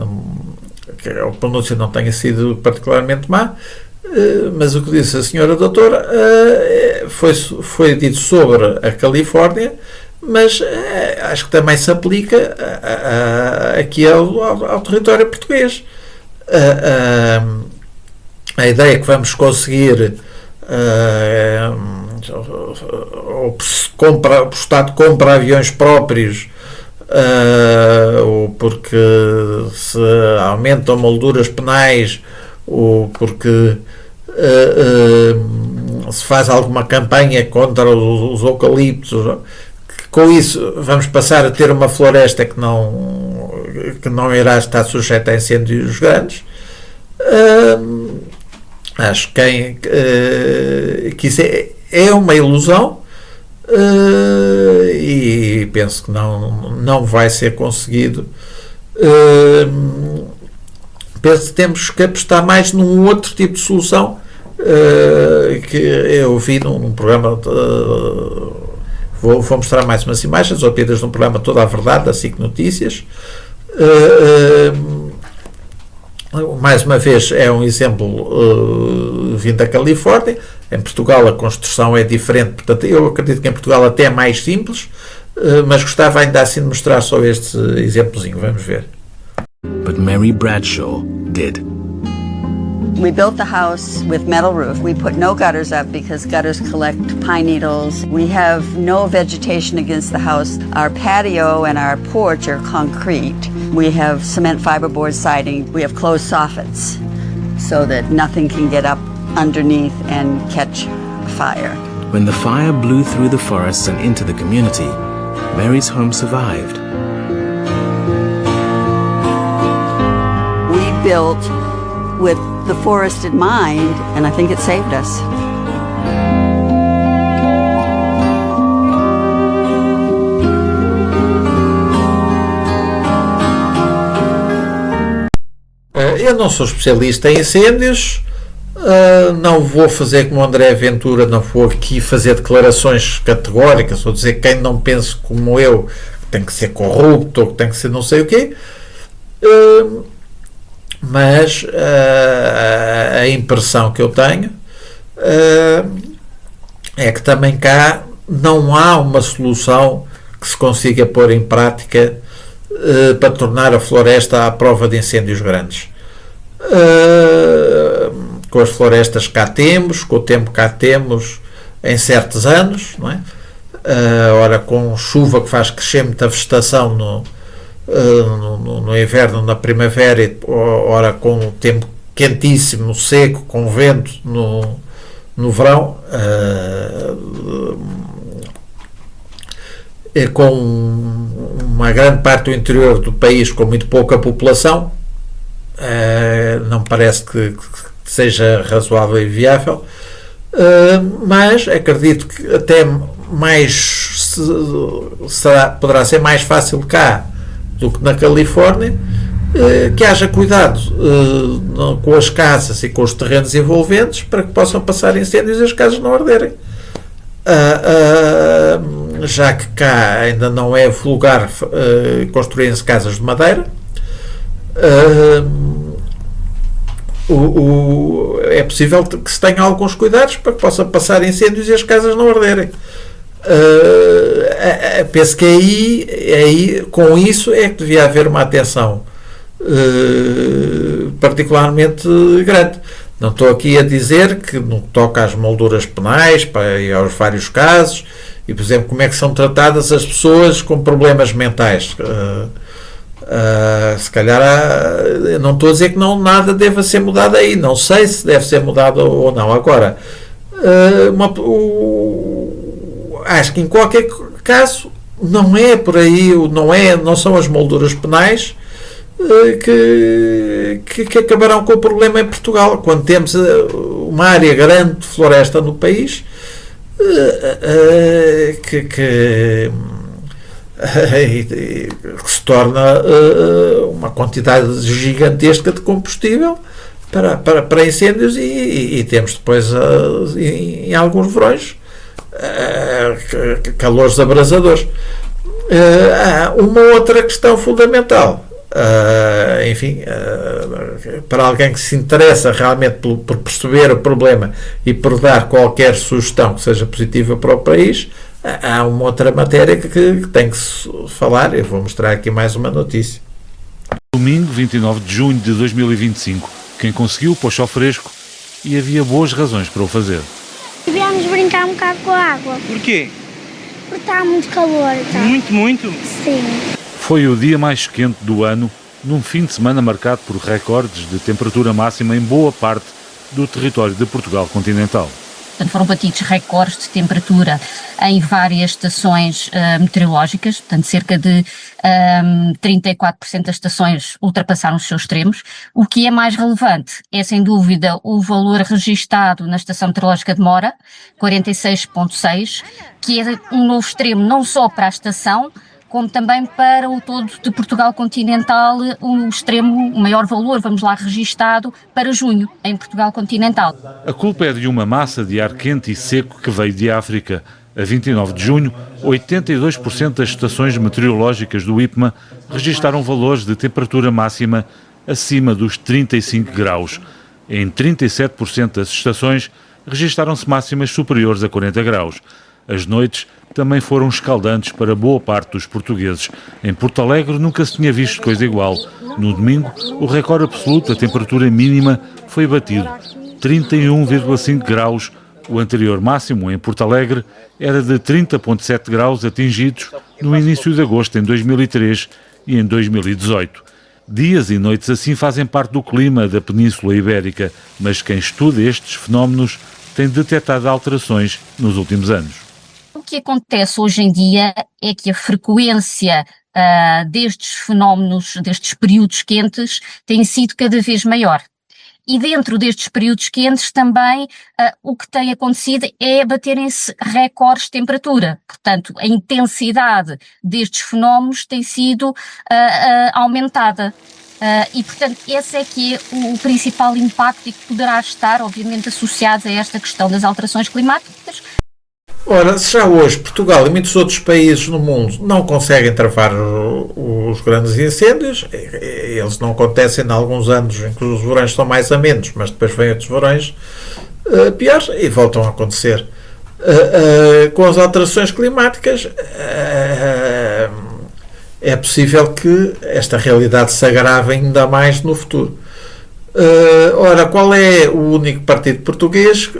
que a pronúncia não tenha sido particularmente má, mas o que disse a senhora doutora foi dito sobre a Califórnia, mas acho que também se aplica aqui ao território português. A ideia que vamos conseguir, o Estado compra aviões próprios, ou porque se aumentam molduras penais, ou porque se faz alguma campanha contra os eucaliptos, com isso vamos passar a ter uma floresta que não irá estar sujeita a incêndios grandes. Acho que isso é uma ilusão, e penso que não vai ser conseguido. Penso que temos que apostar mais num outro tipo de solução, que eu vi num programa, vou mostrar mais umas imagens obtidas num programa Toda a Verdade da SIC Notícias. Mais uma vez é um exemplo vindo da Califórnia. Em Portugal a construção é diferente, portanto eu acredito que em Portugal até é mais simples, mas gostava ainda assim de mostrar só este exemplozinho. Vamos ver. But Mary Bradshaw did. We built the house with metal roof. We put no gutters up because gutters collect pine needles. We have no vegetation against the house. Our patio and our porch are concrete. We have cement fiberboard siding. We have closed soffits so that nothing can get up underneath and catch fire. When the fire blew through the forests and into the community, Mary's home survived. We built with the forest in mind, and I think it saved us. Eu não sou especialista em incêndios, não vou fazer como o André Ventura, não vou aqui fazer declarações categóricas, ou dizer que quem não pensa como eu tem que ser corrupto, ou que tem que ser não sei o quê, mas a impressão que eu tenho é que também cá não há uma solução que se consiga pôr em prática para tornar a floresta à prova de incêndios grandes. Com as florestas que cá temos, com o tempo que cá temos em certos anos, não é? Ora com chuva que faz crescer muita vegetação no inverno, na primavera, e ora com o tempo quentíssimo, seco, com vento no verão, com uma grande parte do interior do país com muito pouca população, não parece que seja razoável e viável, mas acredito que até poderá ser mais fácil cá do que na Califórnia, que haja cuidado com as casas e com os terrenos envolventes para que possam passar incêndios e as casas não arderem. Já que cá ainda não é vulgar construírem-se casas de madeira, é possível que se tenha alguns cuidados para que possam passar incêndios e as casas não arderem. Penso que aí com isso é que devia haver uma atenção particularmente grande. Não estou aqui a dizer que no que toca às molduras penais e aos vários casos, e por exemplo como é que são tratadas as pessoas com problemas mentais. Se calhar não estou a dizer que nada deva ser mudado aí, não sei se deve ser mudado ou não. Agora, acho que em qualquer caso não é por aí, não são as molduras penais que acabarão com o problema em Portugal, quando temos uma área grande de floresta no país que se torna uma quantidade gigantesca de combustível para incêndios, e temos depois em alguns verões calores abrasadores. Uma outra questão fundamental, para alguém que se interessa realmente por perceber o problema e por dar qualquer sugestão que seja positiva para o país, há uma outra matéria que tem que se falar. Eu vou mostrar aqui mais uma notícia. Domingo, 29 de junho de 2025. Quem conseguiu pôs ao fresco e havia boas razões para o fazer. Viemos brincar um bocado com a água. Porquê? Porque está muito calor. Tá? Muito? Sim. Foi o dia mais quente do ano, num fim de semana marcado por recordes de temperatura máxima em boa parte do território de Portugal continental. Portanto, foram batidos recordes de temperatura em várias estações meteorológicas, portanto cerca de 34% das estações ultrapassaram os seus extremos. O que é mais relevante é sem dúvida o valor registado na estação meteorológica de Mora, 46,6, que é um novo extremo não só para a estação, como também para o todo de Portugal continental, o maior valor, vamos lá, registado para junho, em Portugal continental. A culpa é de uma massa de ar quente e seco que veio de África. A 29 de junho, 82% das estações meteorológicas do IPMA registaram valores de temperatura máxima acima dos 35 graus. Em 37% das estações, registaram-se máximas superiores a 40 graus. As noites também foram escaldantes para boa parte dos portugueses. Em Porto Alegre nunca se tinha visto coisa igual. No domingo, o recorde absoluto da temperatura mínima foi batido, 31,5 graus. O anterior máximo em Porto Alegre era de 30,7 graus atingidos no início de agosto em 2003 e em 2018. Dias e noites assim fazem parte do clima da Península Ibérica, mas quem estuda estes fenómenos tem detectado alterações nos últimos anos. O que acontece hoje em dia é que a frequência destes fenómenos, destes períodos quentes, tem sido cada vez maior. E dentro destes períodos quentes também o que tem acontecido é baterem-se recordes de temperatura. Portanto, a intensidade destes fenómenos tem sido aumentada. E, portanto, esse é que é o principal impacto e que poderá estar, obviamente, associado a esta questão das alterações climáticas. Ora, se já hoje Portugal e muitos outros países no mundo não conseguem travar os grandes incêndios, eles não acontecem em alguns anos em que os verões são mais amenos, mas depois vêm outros verões piores e voltam a acontecer. Com as alterações climáticas, é possível que esta realidade se agrave ainda mais no futuro. Ora, qual é o único partido português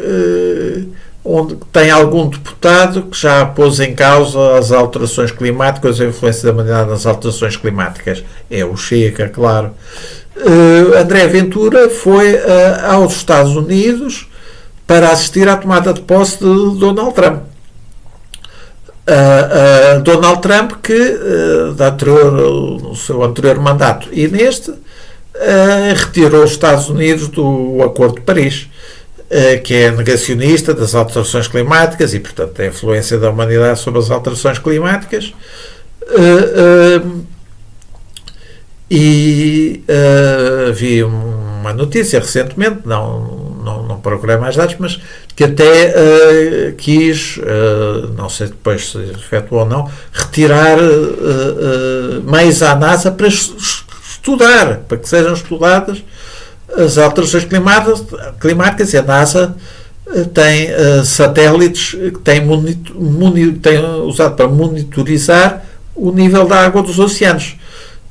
onde tem algum deputado que já pôs em causa as alterações climáticas, a influência da humanidade nas alterações climáticas? É o Chega, claro. André Ventura foi aos Estados Unidos para assistir à tomada de posse de Donald Trump. Donald Trump, que no seu anterior mandato e neste, retirou os Estados Unidos do Acordo de Paris, que é negacionista das alterações climáticas e, portanto, a influência da humanidade sobre as alterações climáticas. Vi uma notícia recentemente, não procurei mais dados, mas que até quis, não sei depois se efetuou ou não, retirar meios à NASA para estudar, para que sejam estudadas as alterações climáticas. E a NASA tem satélites que tem usado para monitorizar o nível da água dos oceanos,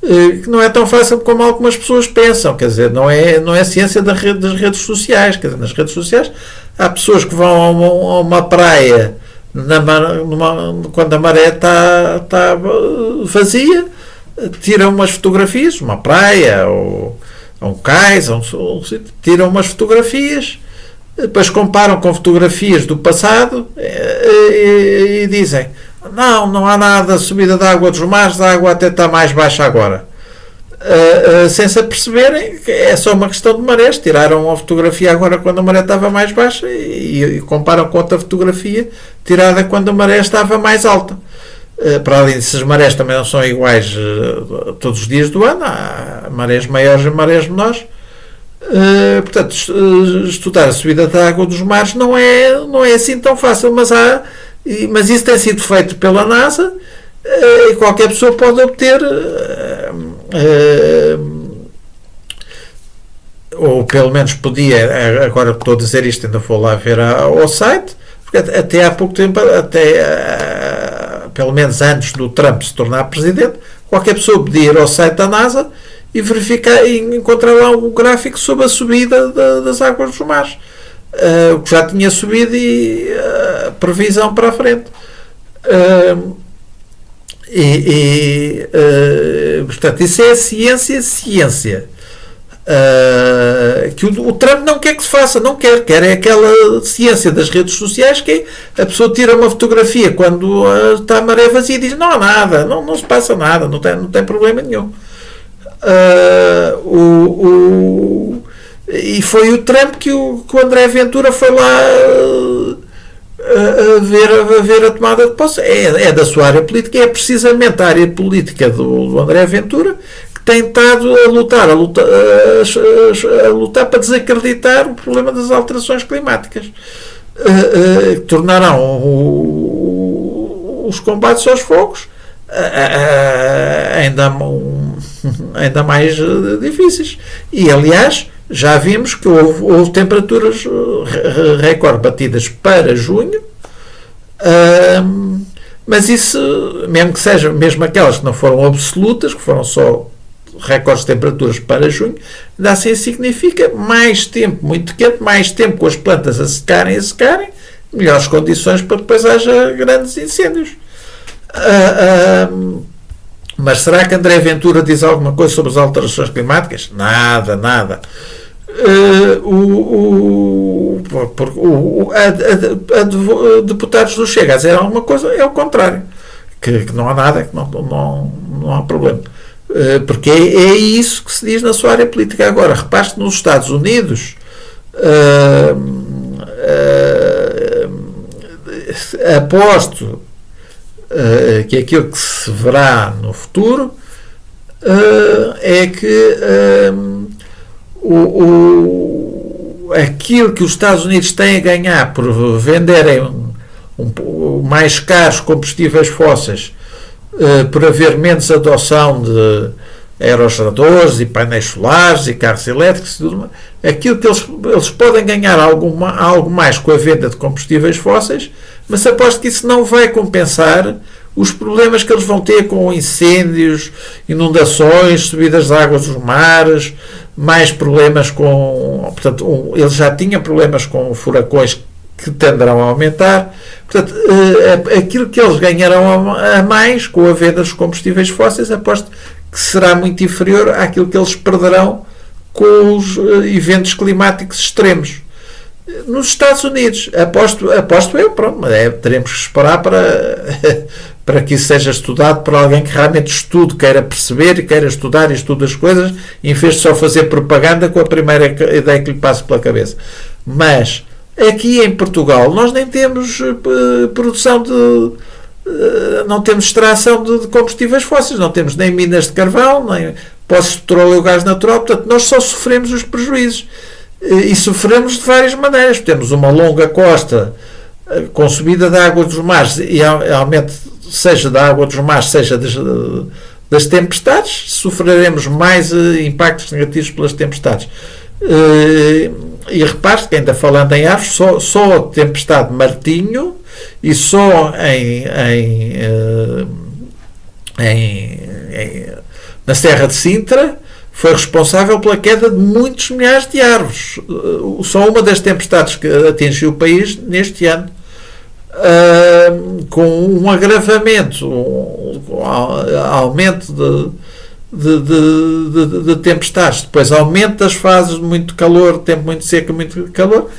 que não é tão fácil como algumas pessoas pensam. Quer dizer, não é ciência das redes sociais. Quer dizer, nas redes sociais há pessoas que vão a uma praia quando a maré está vazia, tiram umas fotografias, uma praia ou a um cais, tiram umas fotografias, depois comparam com fotografias do passado e dizem: não há nada, subida da água dos mares, a água até está mais baixa agora. Sem se aperceberem que é só uma questão de marés. Tiraram uma fotografia agora quando a maré estava mais baixa e comparam com outra fotografia tirada quando a maré estava mais alta. Para além disso, as marés também não são iguais todos os dias do ano. Há marés maiores e marés menores. Portanto, estudar a subida da água dos mares não é assim tão fácil, mas isso tem sido feito pela NASA e qualquer pessoa pode obter, ou pelo menos podia. Agora que estou a dizer isto, ainda vou lá ver ao site, porque até há pouco tempo, pelo menos antes do Trump se tornar presidente, qualquer pessoa podia ir ao site da NASA e verificar e encontrar lá um gráfico sobre a subida das águas dos mares, o que já tinha subido e previsão para a frente. Portanto, isso é ciência. Que o Trump não quer que se faça, não quer é aquela ciência das redes sociais, que a pessoa tira uma fotografia quando está a maré vazia e diz: não há nada, não se passa nada, não tem problema nenhum. E foi o Trump que o André Ventura foi lá a ver a tomada de posse. É da sua área política, é precisamente a área política do André Ventura que tem estado a lutar para desacreditar o problema das alterações climáticas, que tornarão os combates aos fogos ainda mais difíceis. E, aliás, já vimos que houve temperaturas recorde batidas para junho, mas isso, mesmo aquelas que não foram absolutas, que foram só recordes de temperaturas para junho, ainda assim significa mais tempo muito quente, mais tempo com as plantas a secarem, melhores condições para depois haja grandes incêndios. Mas será que André Ventura diz alguma coisa sobre as alterações climáticas? Nada. Deputados do Chega a dizer alguma coisa, é o contrário, que não há nada, que não há problema, porque é isso que se diz na sua área política. Agora, repare que nos Estados Unidos aposto que aquilo que se verá no futuro é que aquilo que os Estados Unidos têm a ganhar por venderem mais caros combustíveis fósseis, por haver menos adoção de aerogeradores e painéis solares e carros elétricos, aquilo que eles podem ganhar algo mais com a venda de combustíveis fósseis, mas aposto que isso não vai compensar os problemas que eles vão ter com incêndios, inundações, subidas de águas dos mares, mais problemas com... Portanto, eles já tinham problemas com furacões que tenderão a aumentar. Portanto, aquilo que eles ganharão a mais com a venda dos combustíveis fósseis, aposto que será muito inferior àquilo que eles perderão com os eventos climáticos extremos. Nos Estados Unidos, aposto eu, pronto, mas teremos que esperar para que isso seja estudado por alguém que realmente estude, queira perceber e queira estudar e estude as coisas, em vez de só fazer propaganda com a primeira ideia que lhe passa pela cabeça. Mas aqui em Portugal nós nem temos produção não temos extração de combustíveis fósseis, não temos nem minas de carvão, nem poços de petróleo ou gás natural, portanto nós só sofremos os prejuízos. E sofremos de várias maneiras. Temos uma longa costa com subida da água dos mares e aumento, seja da água dos mares, seja das tempestades. Sofreremos mais impactos negativos pelas tempestades. E repare que, ainda falando em aves, só a tempestade Martinho e só na Serra de Sintra foi responsável pela queda de muitos milhares de árvores. Só uma das tempestades que atingiu o país neste ano, com um agravamento, aumento de tempestades, depois aumento das fases de muito calor, tempo muito seco, muito calor.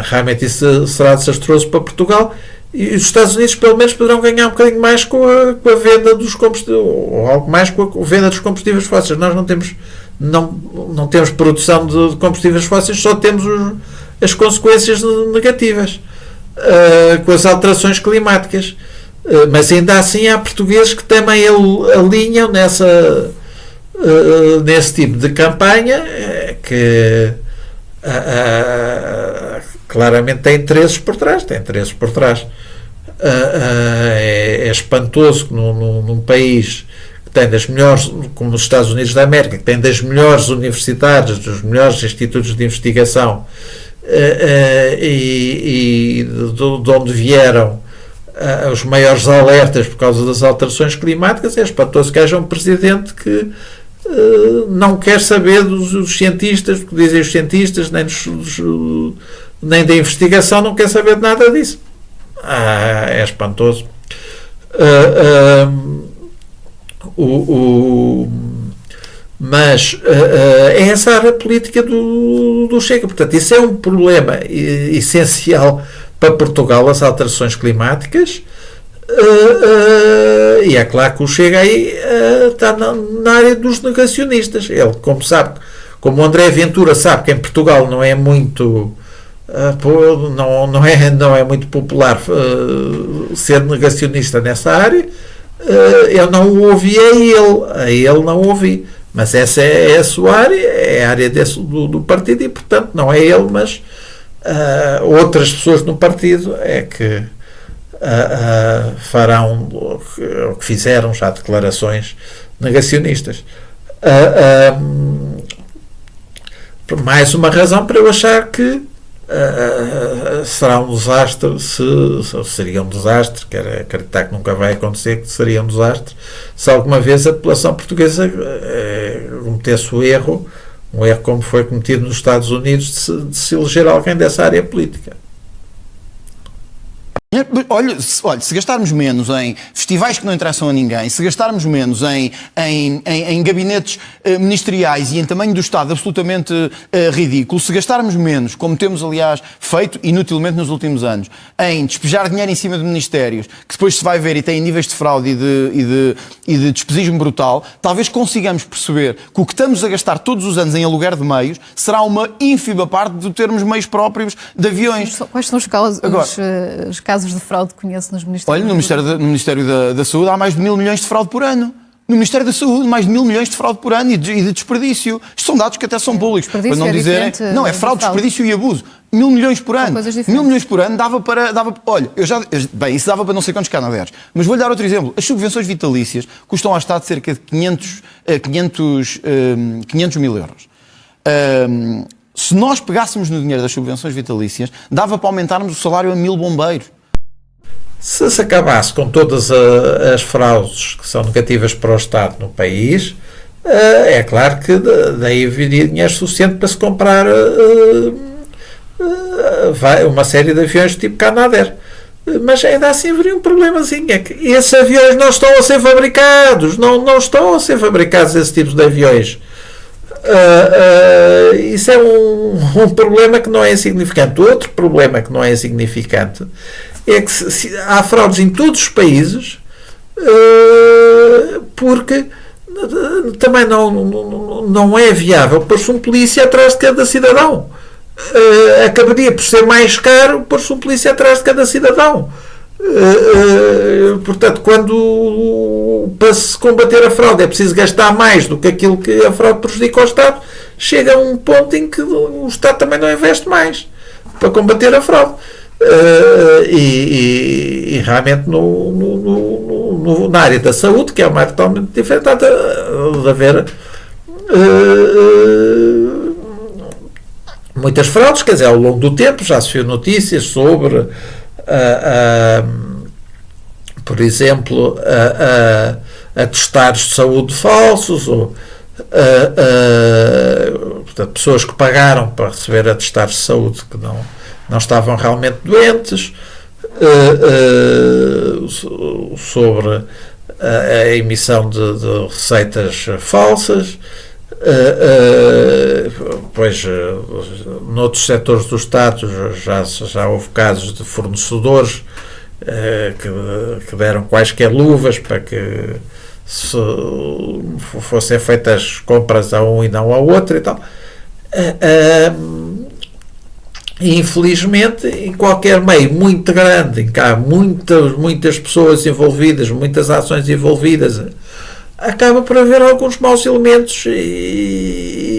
Realmente isso será desastroso para Portugal. E os Estados Unidos, pelo menos, poderão ganhar um bocadinho mais com a venda dos combustíveis, ou algo mais com a venda dos combustíveis fósseis. Nós não temos produção de combustíveis fósseis, só temos as consequências negativas com as alterações climáticas. Mas ainda assim há portugueses que também alinham nesse tipo de campanha que claramente tem interesses por trás. É espantoso que num país que tem das melhores, como os Estados Unidos da América, que tem das melhores universidades, dos melhores institutos de investigação, e de onde vieram os maiores alertas por causa das alterações climáticas, é espantoso que haja um presidente que não quer saber dos cientistas, porque dizem os cientistas, nem da investigação, não quer saber de nada disso. É espantoso. Mas é essa a área política do Chega. Portanto, isso é um problema essencial para Portugal, as alterações climáticas. E é claro que o Chega aí está na área dos negacionistas. Ele, como o André Ventura sabe que em Portugal não é muito não é muito popular ser negacionista nessa área, eu não o ouvi a ele não o ouvi, mas essa é a sua área, é a área do partido, e portanto não é ele, mas outras pessoas no partido é que farão o que fizeram já, declarações negacionistas. Mais uma razão para eu achar que será um desastre, seria um desastre, quero acreditar que nunca vai acontecer, que seria um desastre se alguma vez a população portuguesa cometesse um erro como foi cometido nos Estados Unidos, de se eleger alguém dessa área política. Olha, se gastarmos menos em festivais que não interessam a ninguém, se gastarmos menos em gabinetes ministeriais e em tamanho do Estado absolutamente ridículo, se gastarmos menos, como temos aliás feito inutilmente nos últimos anos, em despejar dinheiro em cima de ministérios, que depois se vai ver e têm níveis de fraude e de despesismo brutal, talvez consigamos perceber que o que estamos a gastar todos os anos em aluguer de meios será uma ínfima parte de termos meios próprios de aviões. Quais são os casos de fraude que conhece nos ministérios? Olha, no Ministério da Saúde há mais de 1.000 milhões de fraude por ano. No Ministério da Saúde, mais de 1.000 milhões de fraude por ano e de desperdício. Isto são dados que até são públicos. Para não dizerem, não, é fraude, desperdício e abuso. 1.000 milhões por ano. 1.000 milhões por ano dava para... olha, bem, isso dava para não sei quantos canadeiros. Mas vou-lhe dar outro exemplo. As subvenções vitalícias custam ao Estado cerca de 500 mil euros. Se nós pegássemos no dinheiro das subvenções vitalícias, dava para aumentarmos o salário a 1.000 bombeiros. Se acabasse com todas as fraudes que são negativas para o Estado no país, é claro que daí viria dinheiro suficiente para se comprar uma série de aviões tipo Canadair. Mas ainda assim haveria um problemazinho, é que esses aviões não estão a ser fabricados, não estão a ser fabricados esse tipo de aviões. Isso é um problema que não é insignificante. Outro problema que não é insignificante é que há fraudes em todos os países, porque também não é viável pôr-se um polícia atrás de cada cidadão. Acabaria por ser mais caro pôr-se um polícia atrás de cada cidadão. Portanto, quando para se combater a fraude é preciso gastar mais do que aquilo que a fraude prejudica ao Estado, chega a um ponto em que o Estado também não investe mais para combater a fraude. E realmente na área da saúde, que é uma área totalmente diferente, há de haver muitas fraudes, quer dizer, ao longo do tempo já se viu notícias sobre por exemplo atestados de saúde falsos, ou portanto, pessoas que pagaram para receber atestados de saúde que não estavam realmente doentes, sobre a emissão de receitas falsas. Pois noutros setores do Estado já houve casos de fornecedores que deram quaisquer luvas para que fossem feitas compras a um e não ao outro e tal. Infelizmente, em qualquer meio muito grande, em que há muitas pessoas envolvidas, muitas ações envolvidas, acaba por haver alguns maus elementos e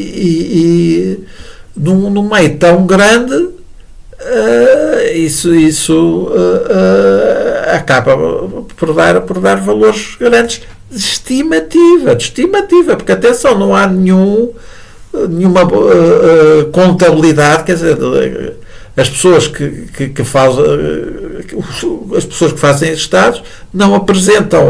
num meio tão grande isso acaba por dar valores grandes de estimativa, porque atenção, não há nenhuma contabilidade, quer dizer, as pessoas que fazem estados não apresentam,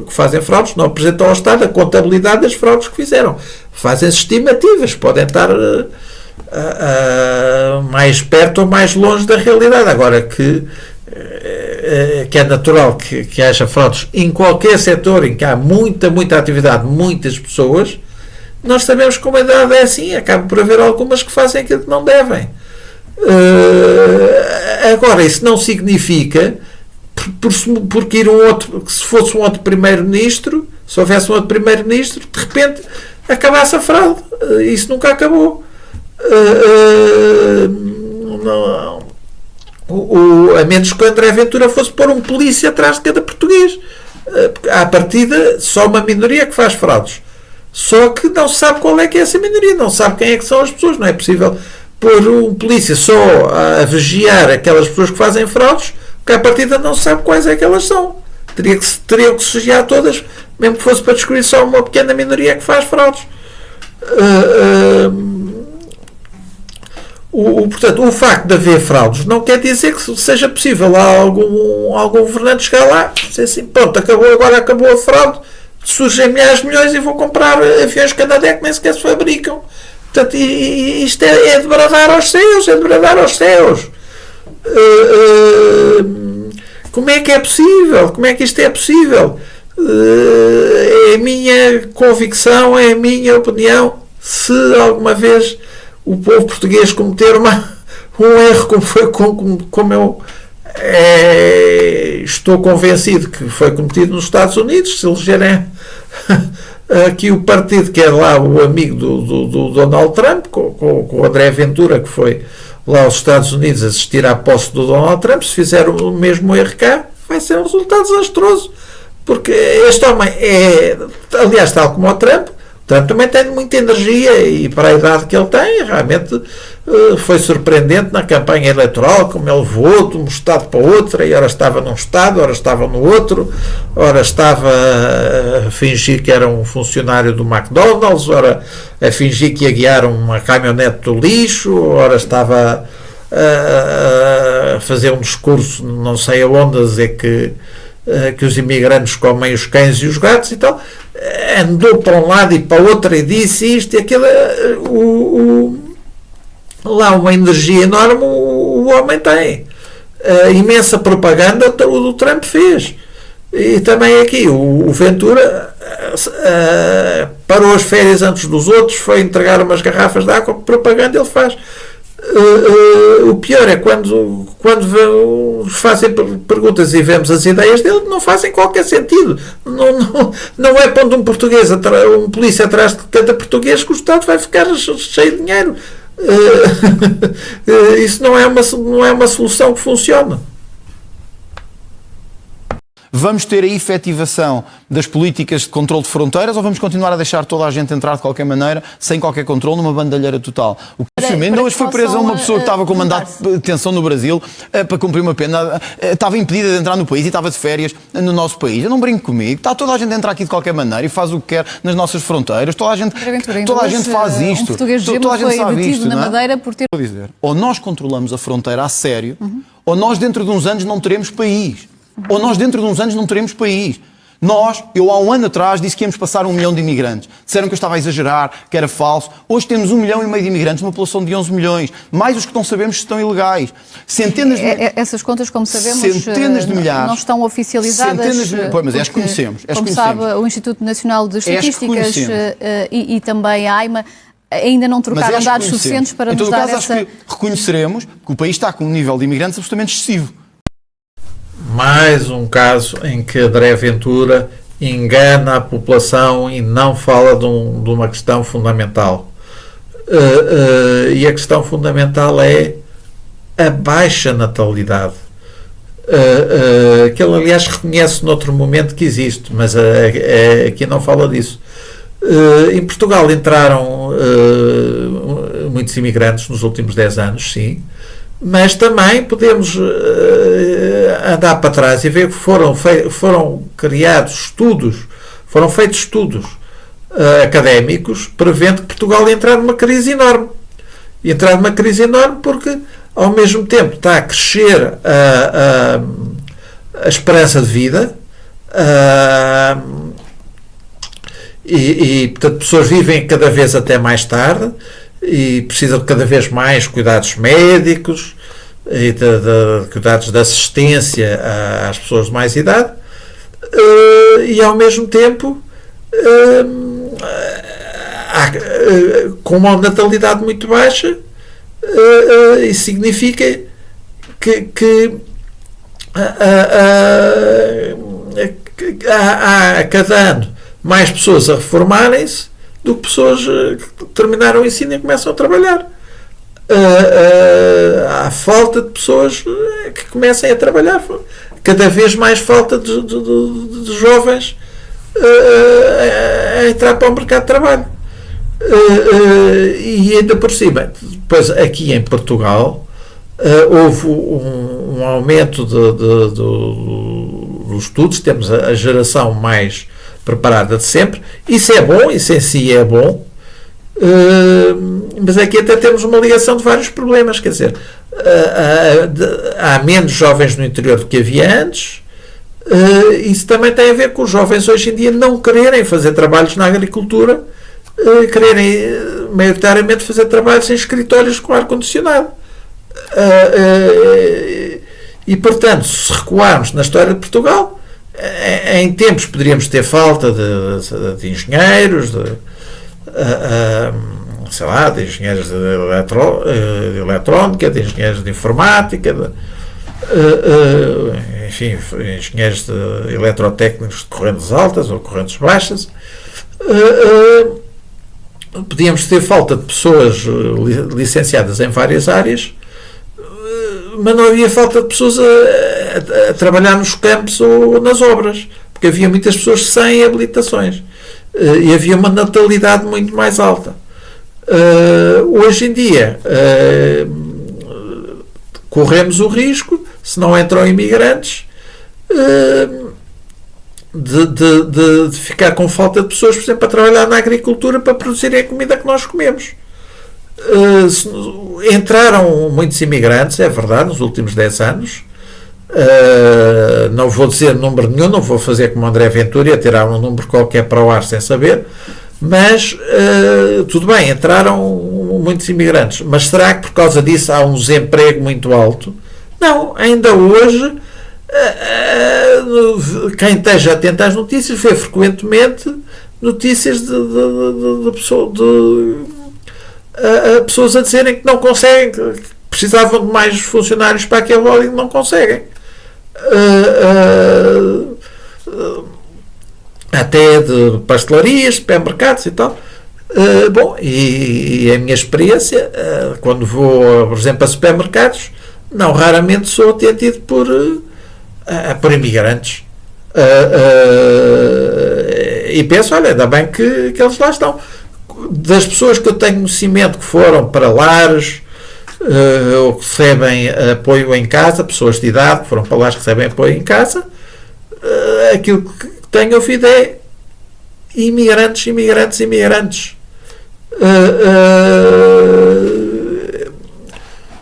que fazem fraudes, não apresentam ao Estado a contabilidade das fraudes que fizeram. Fazem-se estimativas, podem estar mais perto ou mais longe da realidade. Agora que é natural que haja fraudes em qualquer setor em que há muita atividade, muitas pessoas. Nós sabemos que a humanidade é assim, acaba por haver algumas que fazem aquilo que não devem. Agora, isso não significa porque ir que se fosse um outro primeiro-ministro, se houvesse um outro primeiro-ministro, de repente acabasse a fraude. Isso nunca acabou. A menos que o André Ventura fosse pôr um polícia atrás de cada português. À partida, só uma minoria que faz fraudes. Só que não se sabe qual é que é essa minoria, não se sabe quem é que são as pessoas, não é possível pôr um polícia só a vigiar aquelas pessoas que fazem fraudes, porque à partida não se sabe quais é que elas são. Teriam que se vigiar todas, mesmo que fosse para descobrir só uma pequena minoria que faz fraudes. Portanto, o facto de haver fraudes não quer dizer que seja possível algum governante chegar lá e dizer assim, pronto, agora acabou a fraude, surgem milhares de milhões e vou comprar aviões Canadair que nem sequer se fabricam. Portanto, isto é de bradar aos céus, como é que é possível? Como é que isto é possível? É a minha convicção, é a minha opinião. Se alguma vez o povo português cometer um erro como eu estou convencido que foi cometido nos Estados Unidos, se elegerem aqui o partido que é lá o amigo do Donald Trump, com o André Ventura, que foi lá aos Estados Unidos assistir à posse do Donald Trump, se fizer o mesmo erro cá, vai ser um resultado desastroso Porque este homem aliás, tal como o Trump também tem muita energia e para a idade que ele tem, realmente foi surpreendente na campanha eleitoral, como ele voou de um estado para outro, e ora estava num estado, ora estava no outro, ora estava a fingir que era um funcionário do McDonald's, ora a fingir que ia guiar uma caminhonete do lixo, ora estava a fazer um discurso não sei aonde, a dizer que os imigrantes comem os cães e os gatos e tal. Andou para um lado e para o outro e disse isto e aquilo, lá uma energia enorme o homem tem. Imensa propaganda o Trump fez. E também aqui o Ventura parou as férias antes dos outros, foi entregar umas garrafas de água, que propaganda ele faz. O pior é quando fazem perguntas e vemos as ideias dele, não fazem qualquer sentido. Não é pondo um português, um polícia atrás de cada português que o Estado vai ficar cheio de dinheiro. Isso não é uma solução que funciona. Vamos ter a efetivação das políticas de controle de fronteiras ou vamos continuar a deixar toda a gente entrar de qualquer maneira, sem qualquer controle, numa bandalheira total? O que ainda hoje foi presa uma pessoa que estava com mandato de detenção no Brasil para cumprir uma pena, estava impedida de entrar no país e estava de férias no nosso país. Eu não brinco comigo, está toda a gente a entrar aqui de qualquer maneira e faz o que quer nas nossas fronteiras, toda a gente faz isto. Um português toda a gente foi detido isto, na Madeira por ter... Ou nós controlamos a fronteira a sério, ou nós dentro de uns anos não teremos país. Ou nós dentro de uns anos não teremos país. Eu há um ano atrás disse que íamos passar 1 milhão de imigrantes. Disseram que eu estava a exagerar, que era falso. Hoje temos 1,5 milhão de imigrantes, uma população de 11 milhões. Mais os que não sabemos se estão ilegais. Essas contas, como sabemos, centenas de milhares, não estão oficializadas. Mas as conhecemos. Como sabe, o Instituto Nacional de Estatísticas e também a AIMA ainda não trocaram dados suficientes para nos dar essa... Acho que reconheceremos que o país está com um nível de imigrantes absolutamente excessivo. Mais um caso em que André Ventura engana a população e não fala de uma questão fundamental. E a questão fundamental é a baixa natalidade. Que ele, aliás, reconhece noutro momento que existe, mas aqui não fala disso. Em Portugal entraram muitos imigrantes nos últimos 10 anos, sim. Mas também podemos andar para trás e ver que foram criados estudos, foram feitos estudos académicos prevendo que Portugal ia entrar numa crise enorme. E entrar numa crise enorme porque, ao mesmo tempo, está a crescer a esperança de vida e, portanto, pessoas vivem cada vez até mais tarde e precisam de cada vez mais cuidados médicos e de cuidados de assistência às pessoas de mais idade, e ao mesmo tempo com uma natalidade muito baixa, isso significa que há a cada ano mais pessoas a reformarem-se do que pessoas que terminaram o ensino e começam a trabalhar. Há falta de pessoas que comecem a trabalhar. Cada vez mais falta de jovens a entrar para o mercado de trabalho. E ainda por cima, depois aqui em Portugal, houve um aumento dos estudos, temos a geração mais preparada de sempre. Isso é bom, isso em si é bom, mas aqui até temos uma ligação de vários problemas, quer dizer, há menos jovens no interior do que havia antes. Isso também tem a ver com os jovens hoje em dia não quererem fazer trabalhos na agricultura, quererem maioritariamente fazer trabalhos em escritórios com ar-condicionado. E portanto, se recuarmos na história de Portugal, em tempos poderíamos ter falta de engenheiros, de engenheiros de eletrónica, de engenheiros de informática, enfim, engenheiros de eletrotécnicos de correntes altas ou correntes baixas. Podíamos ter falta de pessoas licenciadas em várias áreas, mas não havia falta de pessoas a trabalhar nos campos ou nas obras, porque havia muitas pessoas sem habilitações e havia uma natalidade muito mais alta. Hoje em dia corremos o risco, se não entram imigrantes, de ficar com falta de pessoas, por exemplo, para trabalhar na agricultura para produzirem a comida que nós comemos. Entraram muitos imigrantes, é verdade, nos últimos 10 anos. Não vou dizer número nenhum, não vou fazer como André Ventura e tirar um número qualquer para o ar sem saber, mas tudo bem, entraram muitos imigrantes, mas será que por causa disso há um desemprego muito alto? Não, ainda hoje quem esteja atento às notícias vê frequentemente notícias de pessoas a dizerem que não conseguem, que precisavam de mais funcionários para aquele óleo e não conseguem. Até de pastelarias, supermercados e tal. Bom, e a minha experiência, quando vou, por exemplo, a supermercados, não raramente sou atendido por imigrantes. E penso, olha, ainda bem que eles lá estão. Das pessoas que eu tenho conhecimento que foram para lares ou que recebem apoio em casa, pessoas de idade que foram para lares que recebem apoio em casa, aquilo que tenho ouvido é imigrantes.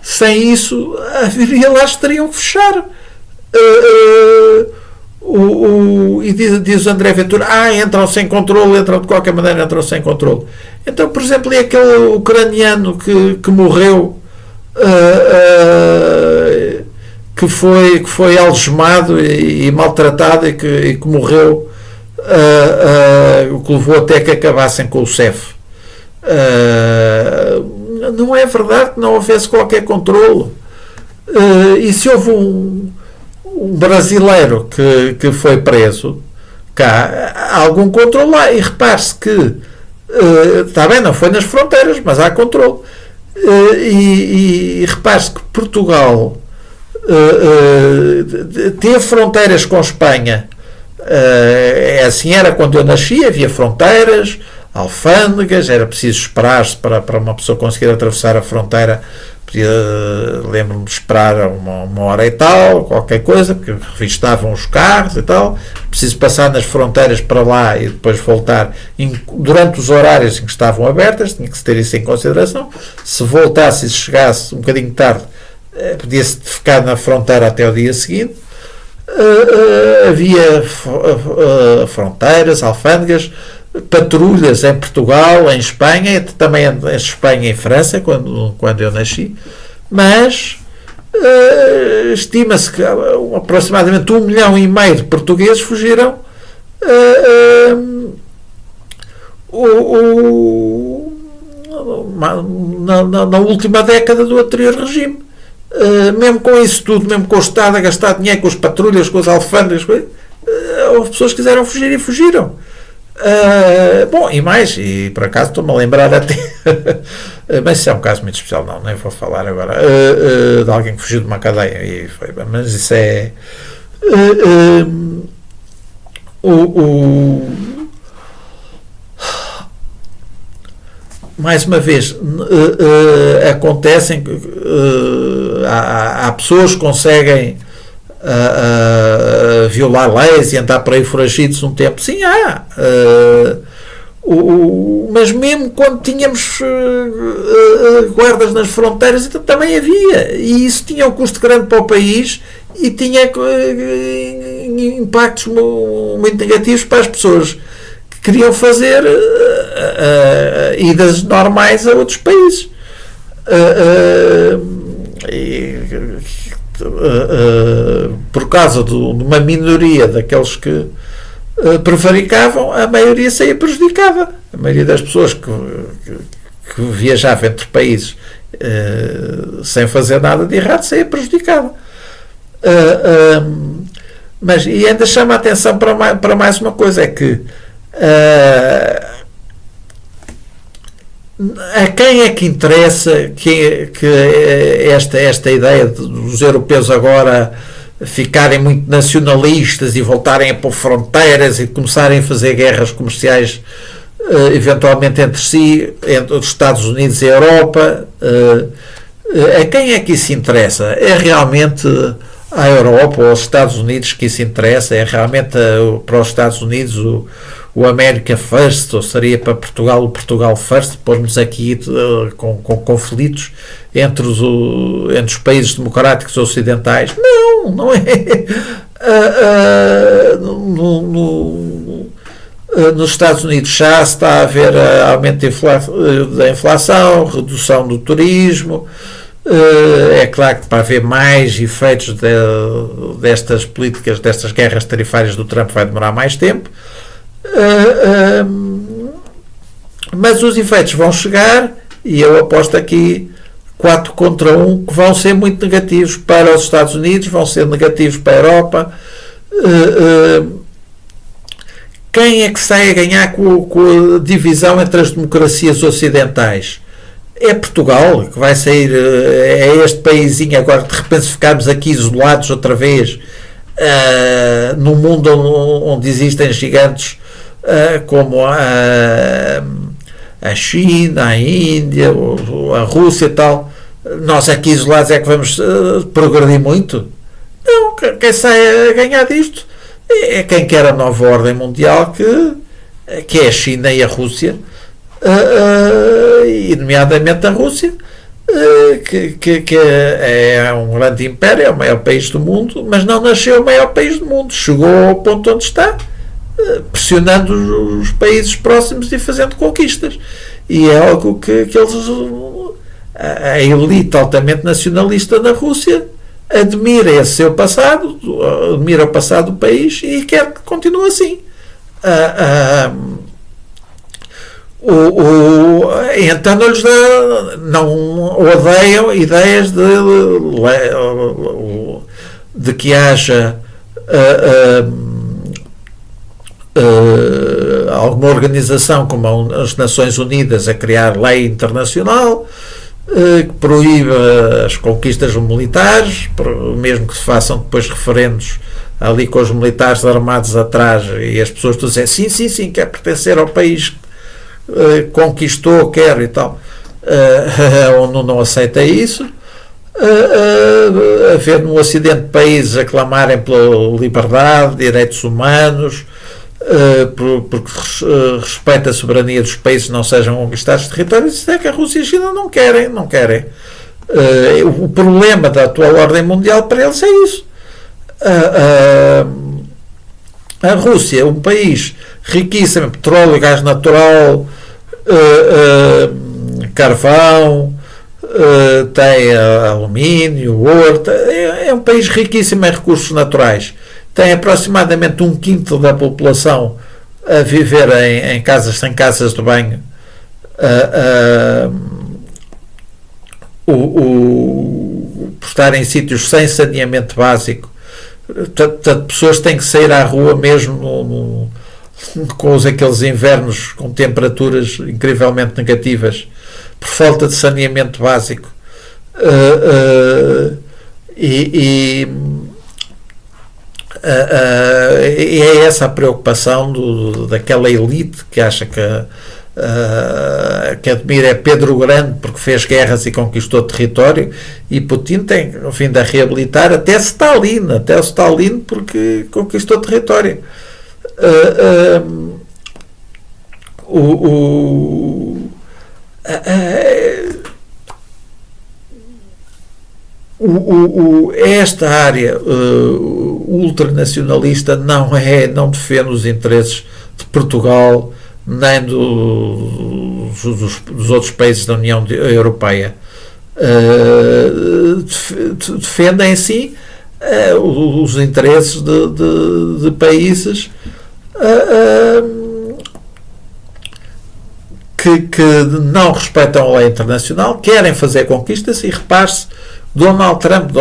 Sem isso, a maioria lá teriam que fechar. E diz o André Ventura, entram sem controle, entram de qualquer maneira, entram sem controle. Então, por exemplo, e aquele ucraniano que morreu, que foi algemado e maltratado e que morreu, o que levou até que acabassem com o CEF. Não é verdade que não houvesse qualquer controle. E se houve um brasileiro que foi preso cá, há algum controle lá, e repare-se que está bem, não foi nas fronteiras, mas há controle, e repare-se que Portugal teve fronteiras com Espanha, assim era quando eu nasci, havia fronteiras, alfândegas, era preciso esperar-se para uma pessoa conseguir atravessar a fronteira. Lembro-me de esperar uma hora e tal, qualquer coisa, porque revistavam os carros e tal, preciso passar nas fronteiras para lá e depois voltar durante os horários em que estavam abertas, tinha que se ter isso em consideração. Se voltasse e se chegasse um bocadinho tarde, podia-se ficar na fronteira até o dia seguinte. Havia fronteiras, alfândegas, patrulhas em Portugal, em Espanha, também em Espanha e em França, quando eu nasci, mas estima-se que aproximadamente 1,5 milhão de portugueses fugiram na última década do anterior regime. Mesmo com isso tudo, mesmo com o Estado a gastar dinheiro, com as patrulhas, com as alfândegas, houve pessoas que quiseram fugir e fugiram. Bom, e por acaso estou-me a lembrar até mas isso é um caso muito especial, nem vou falar agora de alguém que fugiu de uma cadeia e foi, mas isso é mais uma vez acontecem há pessoas que conseguem violar leis e andar por aí foragidos um tempo, sim, mas mesmo quando tínhamos guardas nas fronteiras, então, também havia, e isso tinha um custo grande para o país e tinha impactos muito negativos para as pessoas que queriam fazer idas normais a outros países. Por causa de uma minoria daqueles que prevaricavam, a maioria saía prejudicada. A maioria das pessoas que viajavam entre países sem fazer nada de errado saía prejudicada. Mas e ainda chama a atenção para mais uma coisa, é que a quem é que interessa que esta ideia dos europeus agora ficarem muito nacionalistas e voltarem a pôr fronteiras e começarem a fazer guerras comerciais eventualmente entre si, entre os Estados Unidos e a Europa. A quem é que isso interessa? É realmente à Europa ou aos Estados Unidos que isso interessa? É realmente para os Estados Unidos o America First, ou seria para Portugal o Portugal First, pôr-nos aqui com conflitos entre os países democráticos ocidentais? Não é. Nos Estados Unidos já está a haver aumento da inflação, redução do turismo. É claro que para haver mais efeitos destas políticas, destas guerras tarifárias do Trump, vai demorar mais tempo. Mas os efeitos vão chegar, e eu aposto aqui 4 contra 1, que vão ser muito negativos para os Estados Unidos, vão ser negativos para a Europa. Quem é que sai a ganhar com a divisão entre as democracias ocidentais? É Portugal, que vai sair, é este paísinho agora, de repente ficarmos aqui isolados outra vez, num mundo onde existem gigantes como a China, a Índia, a Rússia e tal. Nós aqui isolados é que vamos progredir muito? Não, quem sai a ganhar disto é quem quer a nova ordem mundial, que é a China e a Rússia, e nomeadamente a Rússia, que é um grande império, é o maior país do mundo, mas não nasceu o maior país do mundo, chegou ao ponto onde está, pressionando os países próximos e fazendo conquistas, e é algo que eles, a elite altamente nacionalista na Rússia, admira esse seu passado, admira o passado do país e quer que continue assim. Então não odeiam ideias de que haja alguma organização como as Nações Unidas a criar lei internacional que proíbe as conquistas militares, mesmo que se façam depois referendos ali com os militares armados atrás e as pessoas dizem sim, quer pertencer ao país que conquistou, quer e tal. A ONU não aceita isso. Haver no Ocidente países a clamarem pela liberdade, direitos humanos, porque respeita a soberania dos países que não sejam conquistados territórios, isso é que a Rússia e a China não querem. O problema da atual ordem mundial para eles é isso. A Rússia é um país riquíssimo em petróleo, gás natural, carvão, tem alumínio, ouro, é um país riquíssimo em recursos naturais. Tem aproximadamente 1/5 da população a viver em casas sem casas de banho. Por estar em sítios sem saneamento básico. Portanto, pessoas têm que sair à rua mesmo com aqueles invernos com temperaturas incrivelmente negativas por falta de saneamento básico. E é essa a preocupação daquela elite que acha que admira Pedro Grande porque fez guerras e conquistou território, e Putin tem vindo a reabilitar até Stalin porque conquistou território. Esta área ultranacionalista não defende os interesses de Portugal nem dos outros países da União Europeia. Defendem sim os interesses de países que não respeitam a lei internacional, querem fazer conquistas. E repare-se, Donald Trump,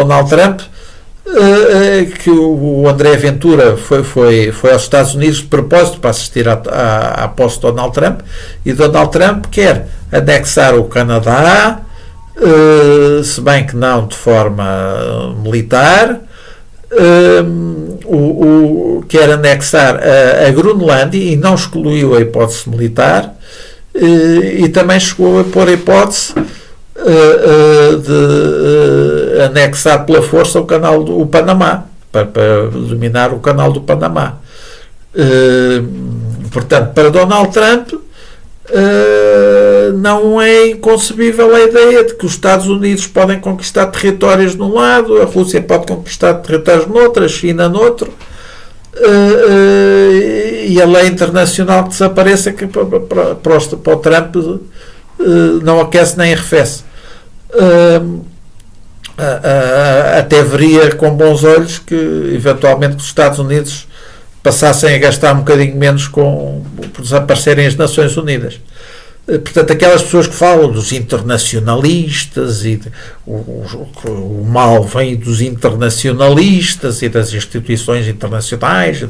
que o André Ventura foi aos Estados Unidos de propósito para assistir à posse de Donald Trump, e Donald Trump quer anexar o Canadá, se bem que não de forma militar, quer anexar a Groenlândia e não excluiu a hipótese militar, e também chegou a pôr a hipótese de anexar pela força o canal do Panamá, para dominar o canal do Panamá. Portanto, para Donald Trump, não é inconcebível a ideia de que os Estados Unidos podem conquistar territórios num lado, a Rússia pode conquistar territórios noutro, a China noutro, e a lei internacional que desapareça, que para o Trump não aquece nem arrefece. Até veria com bons olhos que eventualmente os Estados Unidos passassem a gastar um bocadinho menos por desaparecerem as Nações Unidas. Portanto, aquelas pessoas que falam dos internacionalistas e o mal vem dos internacionalistas e das instituições internacionais,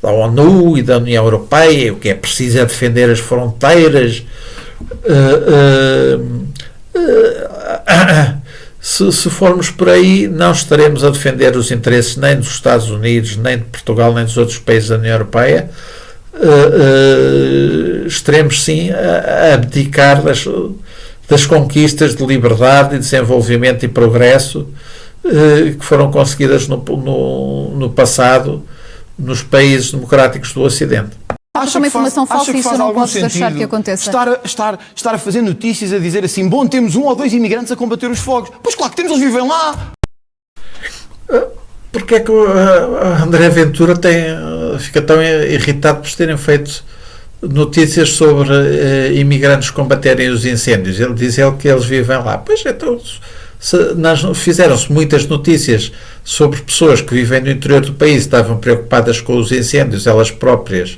da ONU e da União Europeia, o que é preciso é defender as fronteiras. Se formos por aí, não estaremos a defender os interesses nem dos Estados Unidos, nem de Portugal, nem dos outros países da União Europeia. Estaremos sim a abdicar das conquistas de liberdade, e desenvolvimento e progresso que foram conseguidas no passado nos países democráticos do Ocidente. Acha uma informação falsa e isso não pode deixar que aconteça. Estar a fazer notícias a dizer assim, bom, temos 1 ou 2 imigrantes a combater os fogos. Pois claro que temos, eles vivem lá. Porque é que o André Ventura fica tão irritado por terem feito notícias sobre imigrantes combaterem os incêndios? Ele diz que eles vivem lá. Pois então, fizeram-se muitas notícias sobre pessoas que vivem no interior do país, estavam preocupadas com os incêndios, elas próprias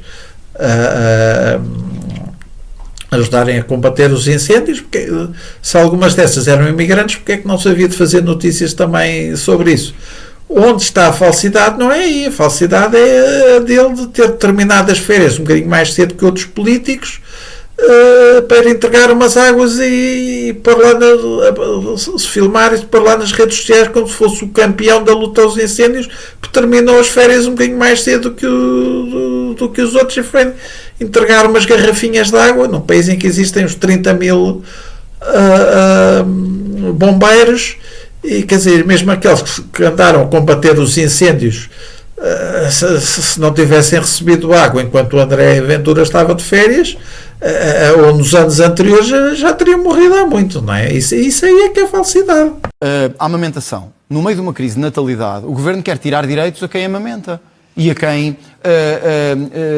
ajudarem a combater os incêndios, porque se algumas dessas eram imigrantes, porque é que não se havia de fazer notícias também sobre isso? Onde está a falsidade não é aí, a falsidade é a dele de ter terminado as férias um bocadinho mais cedo que outros políticos, para entregar umas águas e pôr lá se filmar e pôr lá nas redes sociais como se fosse o campeão da luta aos incêndios, porque terminou as férias um bocadinho mais cedo do que os outros, e foi entregar umas garrafinhas de água num país em que existem uns 30 mil bombeiros. E quer dizer, mesmo aqueles que andaram a combater os incêndios, se não tivessem recebido água enquanto o André Ventura estava de férias, ou nos anos anteriores, já teriam morrido há muito, não é? Isso aí é que é falsidade. A amamentação. No meio de uma crise de natalidade, o governo quer tirar direitos a quem amamenta e a quem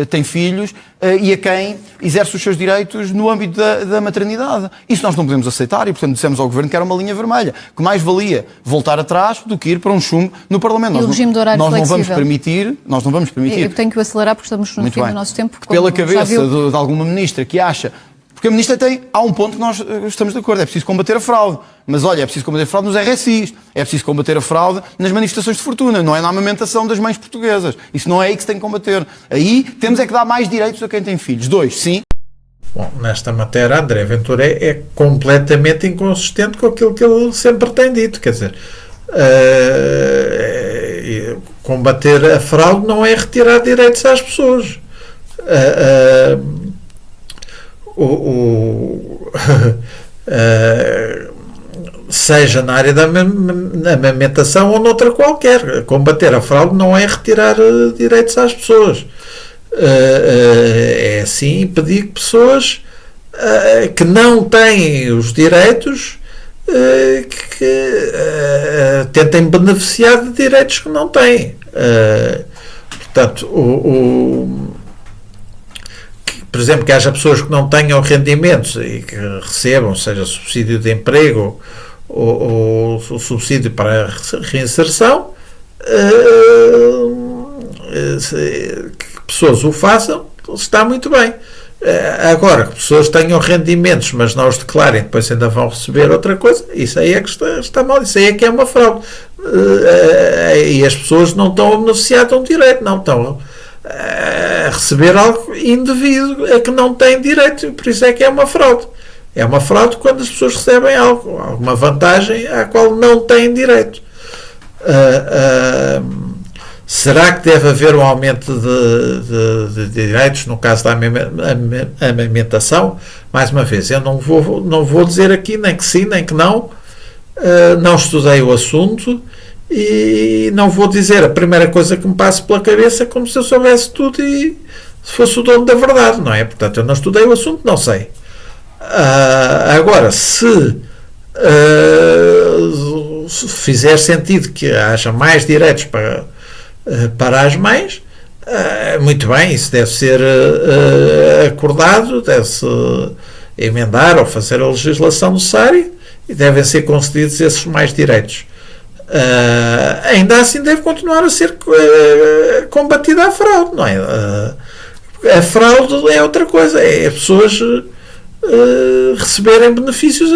tem filhos e a quem exerce os seus direitos no âmbito da maternidade. Isso nós não podemos aceitar e, portanto, dissemos ao governo que era uma linha vermelha, que mais valia voltar atrás do que ir para um chumbo no Parlamento. E o regime de horário flexível? Nós não vamos permitir. Eu tenho que o acelerar porque estamos no fim do nosso tempo. Pela cabeça de alguma ministra que acha... Porque a ministra há um ponto que nós estamos de acordo, é preciso combater a fraude. Mas olha, é preciso combater a fraude nos RSIs, é preciso combater a fraude nas manifestações de fortuna, não é na amamentação das mães portuguesas. Isso não é aí que se tem que combater. Aí temos é que dar mais direitos a quem tem filhos. 2, sim. Bom, nesta matéria, André Ventura é completamente inconsistente com aquilo que ele sempre tem dito. Quer dizer, combater a fraude não é retirar direitos às pessoas. Seja na área da amamentação ou noutra qualquer. Combater a fraude não é retirar direitos às pessoas. É sim impedir que pessoas que não têm os direitos que tentem beneficiar de direitos que não têm. Portanto, por exemplo, que haja pessoas que não tenham rendimentos e que recebam, seja subsídio de emprego ou subsídio para a reinserção, que pessoas o façam, está muito bem. Agora, que pessoas tenham rendimentos, mas não os declarem, depois ainda vão receber outra coisa, isso aí é que está mal, isso aí é que é uma fraude. E as pessoas não estão a beneficiar de um direito, não estão a receber algo indevido, é que não têm direito, por isso é que é uma fraude. É uma fraude quando as pessoas recebem alguma vantagem à qual não têm direito. Será que deve haver um aumento de direitos no caso da amamentação? Mais uma vez, eu não vou dizer aqui nem que sim, nem que não. Não estudei o assunto e não vou dizer a primeira coisa que me passa pela cabeça como se eu soubesse tudo e fosse o dono da verdade, não é? Portanto, eu não estudei o assunto, não sei. Agora, se fizer sentido que haja mais direitos para as mães, muito bem, isso deve ser acordado, deve-se emendar ou fazer a legislação necessária e devem ser concedidos esses mais direitos. Ainda assim deve continuar a ser combatida a fraude, não é? A fraude é outra coisa, é pessoas receberem benefícios,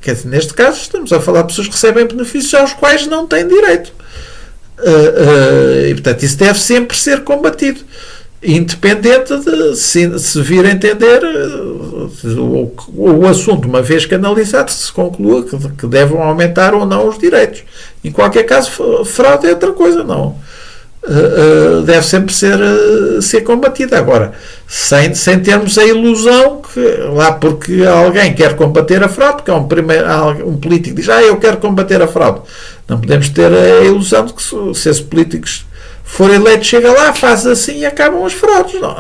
quer dizer, neste caso estamos a falar de pessoas que recebem benefícios aos quais não têm direito. E portanto isso deve sempre ser combatido, independente de se vir a entender o assunto, uma vez que analisado, se conclua que devem aumentar ou não os direitos. Em qualquer caso, fraude é outra coisa, não. Deve sempre ser combatida. Agora, sem termos a ilusão que lá porque alguém quer combater a fraude, porque um político diz, eu quero combater a fraude. Não podemos ter a ilusão de que se esses políticos for eleito, chega lá, faz assim e acabam as fraudes. Não.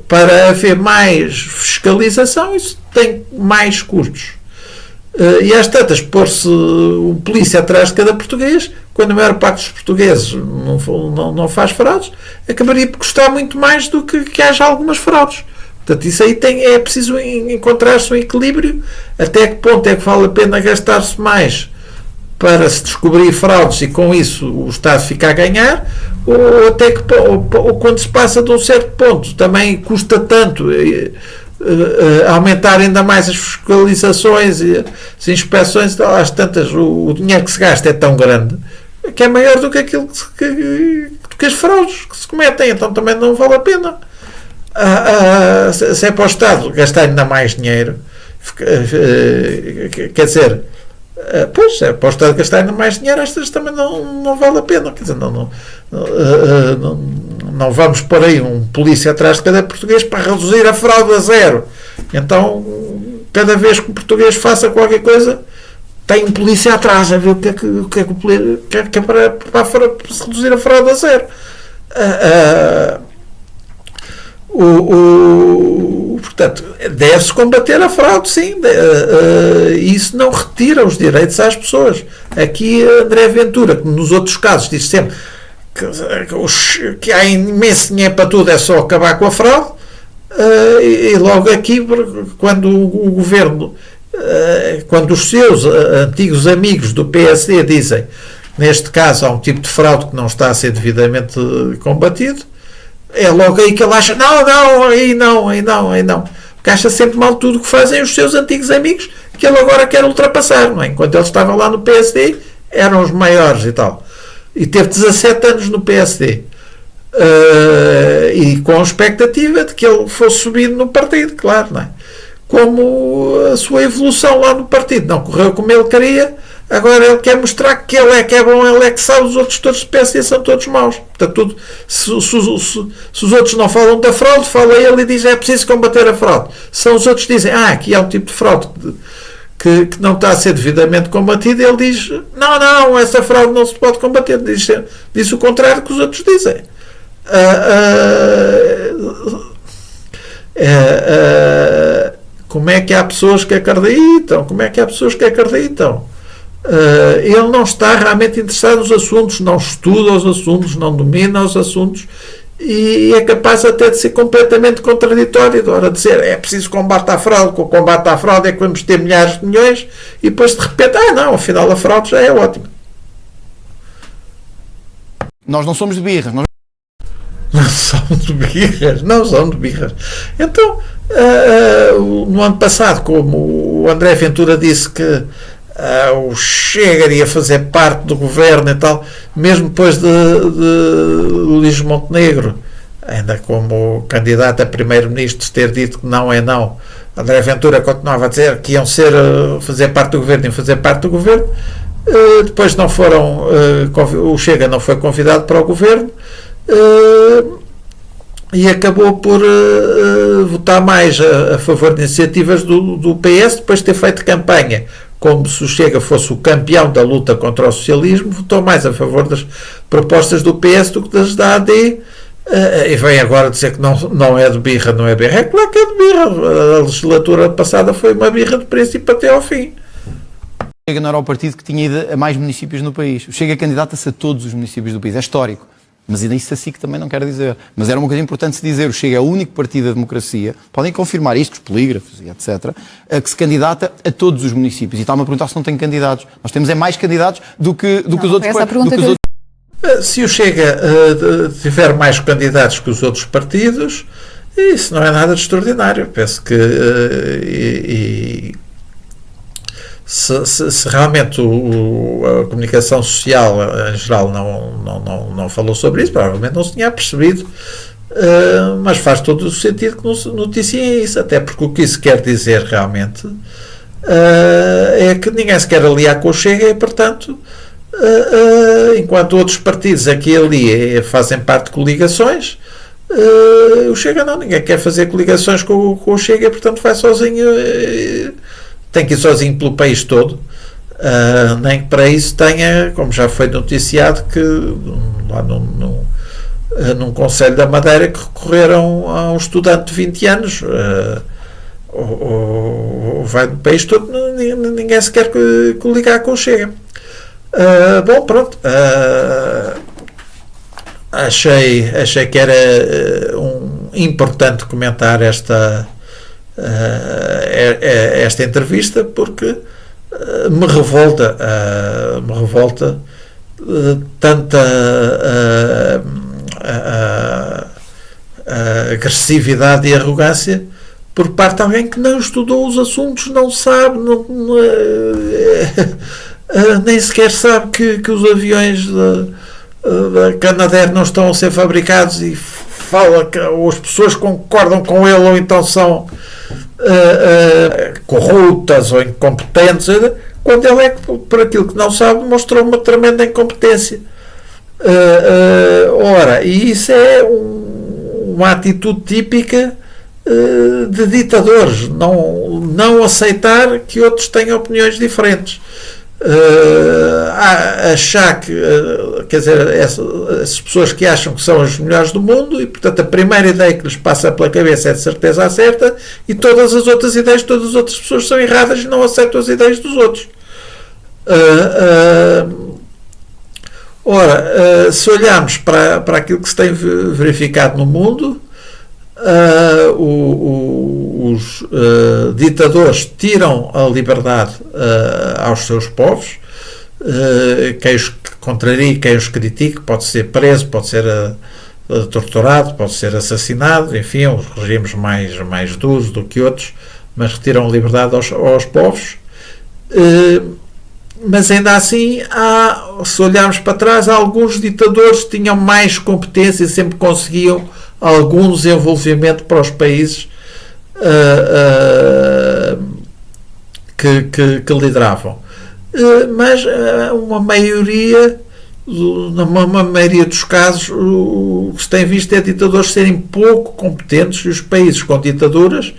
Para haver mais fiscalização, isso tem mais custos. E às tantas, pôr-se um polícia atrás de cada português, quando a maior parte dos portugueses não faz fraudes, acabaria por custar muito mais do que haja algumas fraudes. Portanto, isso aí é preciso encontrar-se um equilíbrio. Até que ponto é que vale a pena gastar-se mais para se descobrir fraudes e com isso o Estado fica a ganhar, ou até que ou quando se passa de um certo ponto também custa tanto aumentar ainda mais as fiscalizações e as inspeções, às tantas o dinheiro que se gasta é tão grande que é maior do que aquilo que as fraudes que se cometem, então também não vale a pena. Se é para o Estado gastar ainda mais dinheiro, quer dizer, pois é para o Estado gastar ainda mais dinheiro, estas também não vale a pena, quer dizer, não vamos pôr aí um polícia atrás de cada português para reduzir a fraude a zero. Então, cada vez que um português faça qualquer coisa, tem um polícia atrás a ver o que é para se reduzir a fraude a zero. Portanto, deve-se combater a fraude, sim. Isso não retira os direitos às pessoas. Aqui André Ventura, que nos outros casos diz sempre que há imenso dinheiro para tudo, é só acabar com a fraude, e logo aqui, quando o governo, quando os seus antigos amigos do PSD dizem neste caso há um tipo de fraude que não está a ser devidamente combatido, é logo aí que ele acha aí não, porque acha sempre mal tudo o que fazem os seus antigos amigos, que ele agora quer ultrapassar, não é? Enquanto ele estava lá no PSD eram os maiores e tal, e teve 17 anos no PSD, e com a expectativa de que ele fosse subido no partido, claro, não é? Como a sua evolução lá no partido não correu como ele queria, agora ele quer mostrar que ele é que é bom, ele é que sabe, os outros todos do PSD são todos maus. Portanto, se os outros não falam da fraude, fala ele e diz é preciso combater a fraude. Se os outros dizem, aqui há um tipo de fraude que não está a ser devidamente combatido, ele diz, não, essa fraude não se pode combater. Diz o contrário que os outros dizem. Como é que há pessoas que acreditam? Ele não está realmente interessado nos assuntos, não estuda os assuntos, não domina os assuntos e é capaz até de ser completamente contraditório. De hora de dizer é preciso combate à fraude, com o combate à fraude é que vamos ter milhares de milhões e depois de repente, não, afinal a fraude já é ótima. Nós não somos de birras. Não são de birras. Então, no ano passado, como o André Ventura disse que o Chega iria fazer parte do governo e tal, mesmo depois de Luís Montenegro, ainda como candidato a primeiro-ministro, ter dito que não é não, André Ventura continuava a dizer que iam fazer parte do governo, depois não foram, o Chega não foi convidado para o governo, e acabou por votar mais a favor de iniciativas do PS, depois de ter feito campanha como se o Chega fosse o campeão da luta contra o socialismo, votou mais a favor das propostas do PS do que das da AD, e vem agora dizer que não é de birra, não é birra. É claro que é de birra. A legislatura passada foi uma birra de princípio até ao fim. O Chega não era o partido que tinha ido a mais municípios no país. O Chega candidata-se a todos os municípios do país. É histórico. Mas ainda isso assim que também não quer dizer. Mas era uma coisa importante se dizer. O Chega é o único partido da democracia, podem confirmar isto, os polígrafos e etc., que se candidata a todos os municípios. E está-me a perguntar se não tem candidatos. Nós temos mais candidatos do que os outros partidos. Se o Chega tiver mais candidatos que os outros partidos, isso não é nada de extraordinário. Penso que se realmente a comunicação social em geral não falou sobre isso, provavelmente não se tinha percebido, mas faz todo o sentido que não se noticiem isso, até porque o que isso quer dizer realmente é que ninguém se quer aliar com o Chega e, portanto, enquanto outros partidos aqui e ali fazem parte de coligações, o Chega não, ninguém quer fazer coligações com o Chega e, portanto, vai sozinho. Tem que ir sozinho pelo país todo, nem que para isso tenha, como já foi noticiado, que lá num Conselho da Madeira que recorreram a um estudante de 20 anos, ou vai no país todo, ninguém se quer coligar com o Chega. Bom, pronto, achei que era importante comentar esta entrevista, porque me revolta tanta agressividade e arrogância por parte de alguém que não estudou os assuntos, não sabe, nem sequer sabe que os aviões da Canadair não estão a ser fabricados, e fala que as pessoas concordam com ele ou então são corruptas ou incompetentes, quando ele por aquilo que não sabe, mostrou uma tremenda incompetência. Ora, e isso é uma atitude típica de ditadores, não aceitar que outros tenham opiniões diferentes. Achar que, quer dizer, essas pessoas que acham que são as melhores do mundo, e portanto a primeira ideia que lhes passa pela cabeça é de certeza certa, e todas as outras ideias, todas as outras pessoas são erradas e não aceitam as ideias dos outros. Ora, se olharmos para aquilo que se tem verificado no mundo, os ditadores tiram a liberdade aos seus povos. Quem os contraria, quem os critique, pode ser preso, pode ser torturado, pode ser assassinado, enfim, os regimes mais duros do que outros, mas retiram a liberdade aos povos. Mas ainda assim, se olharmos para trás, alguns ditadores tinham mais competência e sempre conseguiam algum desenvolvimento para os países que lideravam. Mas uma maioria, numa maioria dos casos, o que se tem visto é ditadores serem pouco competentes, e os países com ditaduras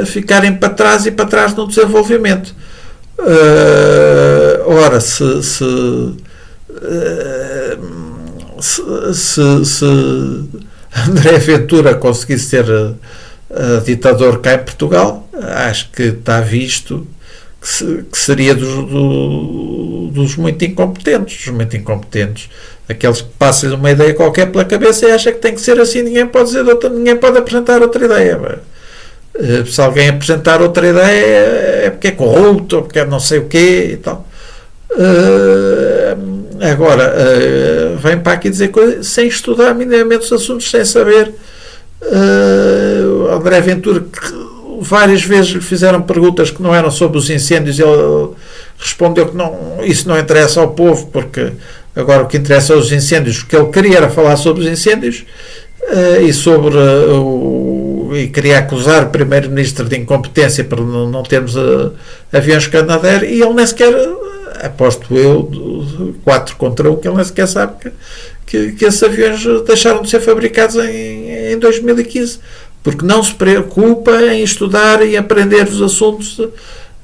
ficarem para trás e para trás no desenvolvimento. Ora, se André Ventura conseguisse ser ditador cá em Portugal, acho que está visto que seria dos muito incompetentes, aqueles que passam uma ideia qualquer pela cabeça e acham que tem que ser assim, ninguém pode dizer outra, ninguém pode apresentar outra ideia. Se alguém apresentar outra ideia é porque é corrupto, ou porque é não sei o quê e tal. Agora, vem para aqui dizer coisas sem estudar minimamente os assuntos, sem saber. André Ventura, que várias vezes lhe fizeram perguntas que não eram sobre os incêndios, ele respondeu que isso não interessa ao povo, porque agora o que interessa aos incêndios, o que ele queria era falar sobre os incêndios e sobre e queria acusar o primeiro-ministro de incompetência por não termos aviões Canadair, e ele nem sequer, aposto eu, 4 contra 1, que ele nem sequer sabe que esses aviões deixaram de ser fabricados em 2015, porque não se preocupa em estudar e aprender os assuntos.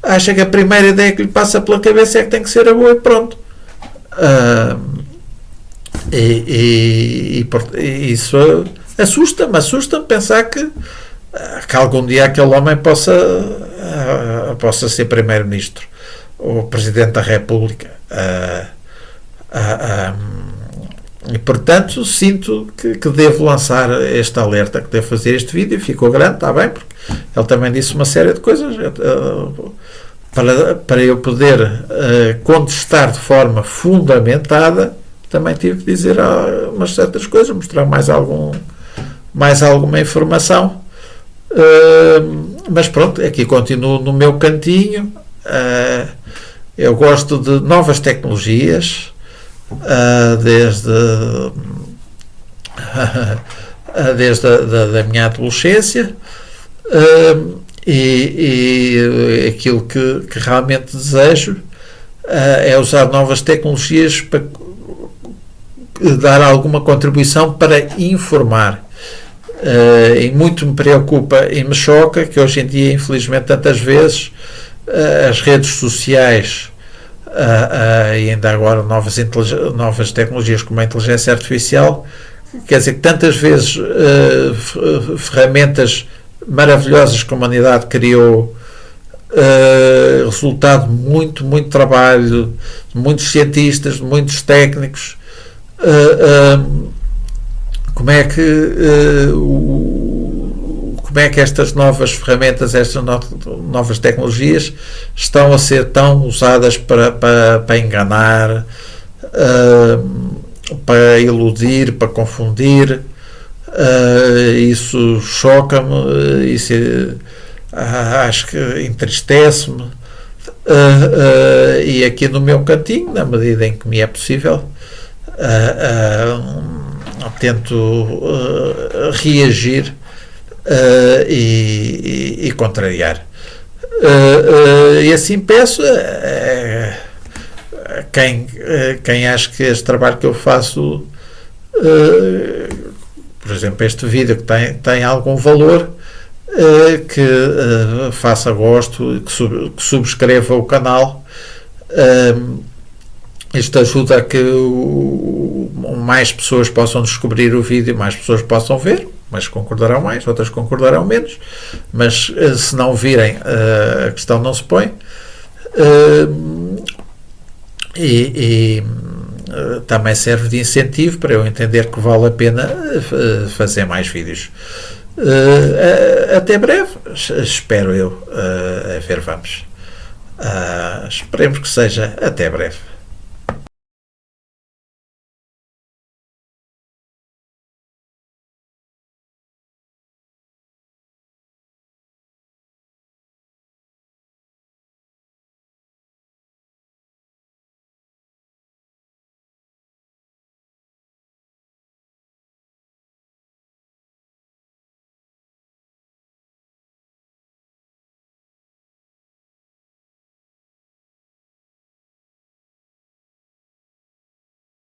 Acha que a primeira ideia que lhe passa pela cabeça é que tem que ser a boa e pronto. Isso assusta-me pensar que algum dia aquele homem possa ser primeiro-ministro ou presidente da República. E portanto sinto que devo lançar este alerta, que devo fazer este vídeo. Ficou grande, está bem, porque ele também disse uma série de coisas para eu poder contestar de forma fundamentada. Também tive de dizer umas certas coisas, mostrar mais alguma informação, mas pronto, aqui continuo no meu cantinho. Eu gosto de novas tecnologias, desde a minha adolescência, e aquilo que realmente desejo é usar novas tecnologias para dar alguma contribuição para informar. E muito me preocupa e me choca que hoje em dia, infelizmente, tantas vezes as redes sociais e ainda agora novas tecnologias como a inteligência artificial, quer dizer que tantas vezes ferramentas maravilhosas que a humanidade criou, resultado de muito trabalho de muitos cientistas, de muitos técnicos. Como é que estas novas ferramentas, estas novas tecnologias estão a ser tão usadas para enganar, para iludir, para confundir? Isso choca-me, isso acho que entristece-me, e aqui no meu cantinho, na medida em que me é possível, tento reagir e contrariar. E assim peço quem acha que este trabalho que eu faço, por exemplo, este vídeo que tem algum valor, que faça gosto, que subscreva o canal. Isto ajuda a que mais pessoas possam descobrir o vídeo, mais pessoas possam ver, mas concordarão mais, outras concordarão menos, mas se não virem, a questão não se põe. Também serve de incentivo para eu entender que vale a pena fazer mais vídeos. Até breve, espero eu. A ver, vamos. Esperemos que seja até breve.